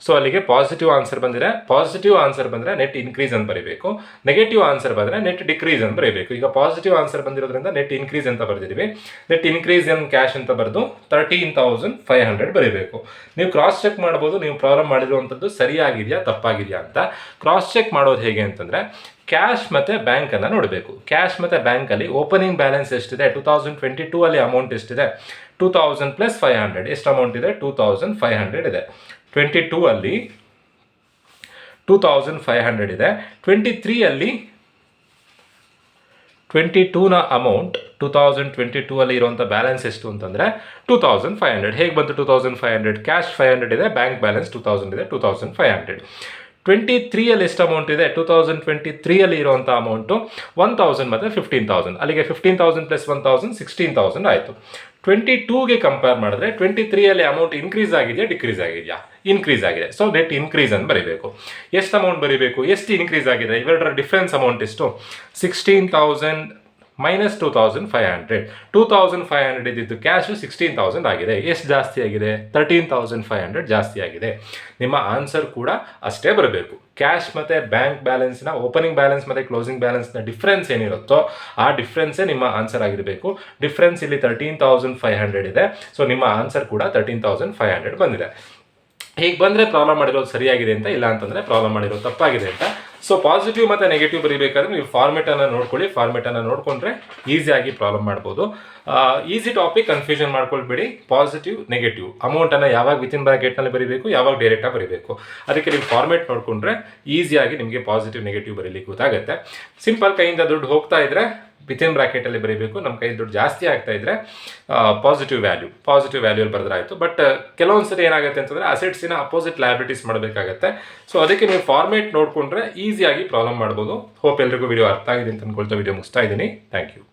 ಸೊ ಅಲ್ಲಿಗೆ ಪಾಸಿಟಿವ್ ಆನ್ಸರ್ ಬಂದಿದೆ. ಪಾಸಿಟಿವ್ ಆನ್ಸರ್ ಬಂದರೆ ನೆಟ್ ಇನ್ಕ್ರೀಸ್ ಅಂತ ಬರೀಬೇಕು. ನೆಗೆಟಿವ್ ಆನ್ಸರ್ ಬಂದರೆ ನೆಟ್ ಡಿಕ್ರೀಸ್ ಅಂತ ಬರೀಬೇಕು. ಈಗ ಪಾಸಿಟಿವ್ ಆನ್ಸರ್ ಬಂದಿರೋದ್ರಿಂದ ನೆಟ್ ಇನ್ಕ್ರೀಸ್ ಅಂತ ಬರೆದಿದ್ದೀವಿ. ನೆಟ್ ಇನ್ಕ್ರೀಸ್ ಇನ್ ಕ್ಯಾಶ್ ಅಂತ ಬರೆದು 13,500 ಬರೀಬೇಕು. ನೀವು ಕ್ರಾಸ್ ಚೆಕ್ ಮಾಡ್ಬೋದು, ನೀವು ಪ್ರಾಬ್ಲಮ್ ಮಾಡಿರುವಂಥದ್ದು ಸರಿಯಾಗಿದೆಯಾ ತಪ್ಪಾಗಿದೆಯಾ ಅಂತ. ಕ್ರಾಸ್ ಚೆಕ್ ಮಾಡೋದು ಹೇಗೆ ಅಂತಂದರೆ, ಕ್ಯಾಶ್ ಮತ್ತು ಬ್ಯಾಂಕನ್ನು ನೋಡಬೇಕು. ಕ್ಯಾಶ್ ಮತ್ತು ಬ್ಯಾಂಕಲ್ಲಿ ಓಪನಿಂಗ್ ಬ್ಯಾಲೆನ್ಸ್ ಎಷ್ಟಿದೆ? 2022 ಅಲ್ಲಿ ಅಮೌಂಟ್ ಎಷ್ಟಿದೆ? 2,000 + 500. ಎಷ್ಟು ಅಮೌಂಟ್ ಇದೆ? 2,500 ಇದೆ. 22 ಅಲ್ಲಿ 2,500 ಇದೆ. 23 ಅಲ್ಲಿ 22ನ ಅಮೌಂಟ್ 2022 ಅಲ್ಲಿ ಇರುವಂಥ ಬ್ಯಾಲೆನ್ಸ್ ಎಷ್ಟು ಅಂತಂದರೆ 2,500. ಹೇಗೆ ಬಂತು 2,500? ಕ್ಯಾಶ್ 500 ಇದೆ, ಬ್ಯಾಂಕ್ ಬ್ಯಾಲೆನ್ಸ್ 2,000 ಇದೆ, 2,500. 23 ಅಲ್ಲಿ ಎಷ್ಟು ಅಮೌಂಟ್ ಇದೆ? 2023 ಅಲ್ಲಿ ಇರುವಂಥ ಅಮೌಂಟು 1,000 ಮತ್ತು 15,000. ಅಲ್ಲಿಗೆ 15,000 + 1,000 16,000 ಆಯಿತು. 22ಗೆ ಕಂಪೇರ್ ಮಾಡಿದ್ರೆ 23 ಅಲ್ಲಿ ಅಮೌಂಟ್ ಇನ್ಕ್ರೀಸ್ ಆಗಿದೆಯಾ ಡಿಕ್ರೀಸ್ ಆಗಿದೆಯಾ? ಇನ್ಕ್ರೀಸ್ ಆಗಿದೆ. ಸೊ ನೆಟ್ ಇನ್ಕ್ರೀಸ್ ಅಂತ ಬರೀಬೇಕು. ಎಷ್ಟು ಅಮೌಂಟ್ ಬರೀಬೇಕು? ಎಷ್ಟು ಇನ್ಕ್ರೀಸ್ ಆಗಿದೆ? ಇವೆರಡರ ಡಿಫ್ರೆನ್ಸ್ ಅಮೌಂಟ್ ಎಷ್ಟು? 16,000 -2,500. 2,500 ಇದ್ದಿದ್ದು ಕ್ಯಾಶು 16,000 ಆಗಿದೆ. ಎಷ್ಟು ಜಾಸ್ತಿ ಆಗಿದೆ? 13,500 ಜಾಸ್ತಿ ಆಗಿದೆ. ನಿಮ್ಮ ಆನ್ಸರ್ ಕೂಡ ಅಷ್ಟೇ ಬರಬೇಕು. ಕ್ಯಾಶ್ ಮತ್ತು ಬ್ಯಾಂಕ್ ಬ್ಯಾಲೆನ್ಸ್ನ ಓಪನಿಂಗ್ ಬ್ಯಾಲೆನ್ಸ್ ಮತ್ತು ಕ್ಲೋಸಿಂಗ್ ಬ್ಯಾಲೆನ್ಸ್ನ ಡಿಫ್ರೆನ್ಸ್ ಏನಿರುತ್ತೋ ಆ ಡಿಫ್ರೆನ್ಸೇ ನಿಮ್ಮ ಆನ್ಸರ್ ಆಗಿರಬೇಕು. ಡಿಫ್ರೆನ್ಸ್ ಇಲ್ಲಿ 13,500 ಇದೆ. ಸೊ ನಿಮ್ಮ ಆನ್ಸರ್ ಕೂಡ 13,500 ಬಂದಿದೆ. ಹೀಗೆ ಬಂದರೆ ಪ್ರಾಬ್ಲಮ್ ಮಾಡಿರೋದು ಸರಿಯಾಗಿದೆ ಅಂತ, ಇಲ್ಲ ಅಂತಂದರೆ ಪ್ರಾಬ್ಲಮ್ ಮಾಡಿರೋದು ತಪ್ಪಾಗಿದೆ ಅಂತ. ಸೊ ಪಾಸಿಟಿವ್ ಮತ್ತು ನೆಗೆಟಿವ್ ಬರೀಬೇಕಾದ್ರೆ ನೀವು ಫಾರ್ಮೆಟನ್ನು ನೋಡ್ಕೊಳ್ಳಿ. ಫಾರ್ಮೆಟನ್ನು ನೋಡಿಕೊಂಡ್ರೆ ಈಸಿಯಾಗಿ ಪ್ರಾಬ್ಲಮ್ ಮಾಡ್ಬೋದು. ಈಸಿ ಟಾಪಿಕ್, ಕನ್ಫ್ಯೂಷನ್ ಮಾಡ್ಕೊಳ್ಬೇಡಿ. ಪಾಸಿಟಿವ್ ನೆಗೆಟಿವ್ ಅಮೌಂಟನ್ನು ಯಾವಾಗ ವಿತಿನ್ ಬ್ರಾಕೆಟ್ನಲ್ಲಿ ಬರೀಬೇಕು, ಯಾವಾಗ ಡೈರೆಕ್ಟಾಗಿ ಬರೀಬೇಕು, ಅದಕ್ಕೆ ನೀವು ಫಾರ್ಮೆಟ್ ನೋಡಿಕೊಂಡ್ರೆ ಈಸಿಯಾಗಿ ನಿಮಗೆ ಪಾಸಿಟಿವ್ ನೆಗೆಟಿವ್ ಬರೀಲಿಕ್ಕೆ ಗೊತ್ತಾಗುತ್ತೆ. ಸಿಂಪಲ್, ಕೈಯಿಂದ ದುಡ್ಡು ಹೋಗ್ತಾ ಇದ್ದರೆ ವಿತಿನ್ ಬ್ರಾಕೆಟಲ್ಲಿ ಬರೀಬೇಕು. ನಮ್ಮ ಕೈ ದುಡ್ಡು ಜಾಸ್ತಿ ಆಗ್ತಾ ಇದ್ದರೆ ಪಾಸಿಟಿವ್ ವ್ಯಾಲ್ಯೂಲ್ಲಿ ಬರೆದ್ರಾಯಿತು. ಬಟ್ ಕೆಲವೊಂದು ಸರಿ ಏನಾಗುತ್ತೆ ಅಂತಂದರೆ ಅಸೆಟ್ಸಿನ ಅಪೋಸಿಟ್ ಲಯಬಿಲಿಟೀಸ್ ಮಾಡಬೇಕಾಗತ್ತೆ. ಸೊ ಅದಕ್ಕೆ ನೀವು ಫಾರ್ಮೇಟ್ ನೋಡಿಕೊಂಡ್ರೆ ಈಸಿಯಾಗಿ ಪ್ರಾಬ್ಲಮ್ ಮಾಡ್ಬೋದು. ಹೋಪ್ ಎಲ್ರಿಗೂ ವಿಡಿಯೋ ಅರ್ಥ ಆಗಿದೆ ಅಂತ ಅಂದ್ಕೊಳ್ತಾ ವಿಡಿಯೋ ಮುಗಿಸ್ತಾ ಇದ್ದೀನಿ. Thank you.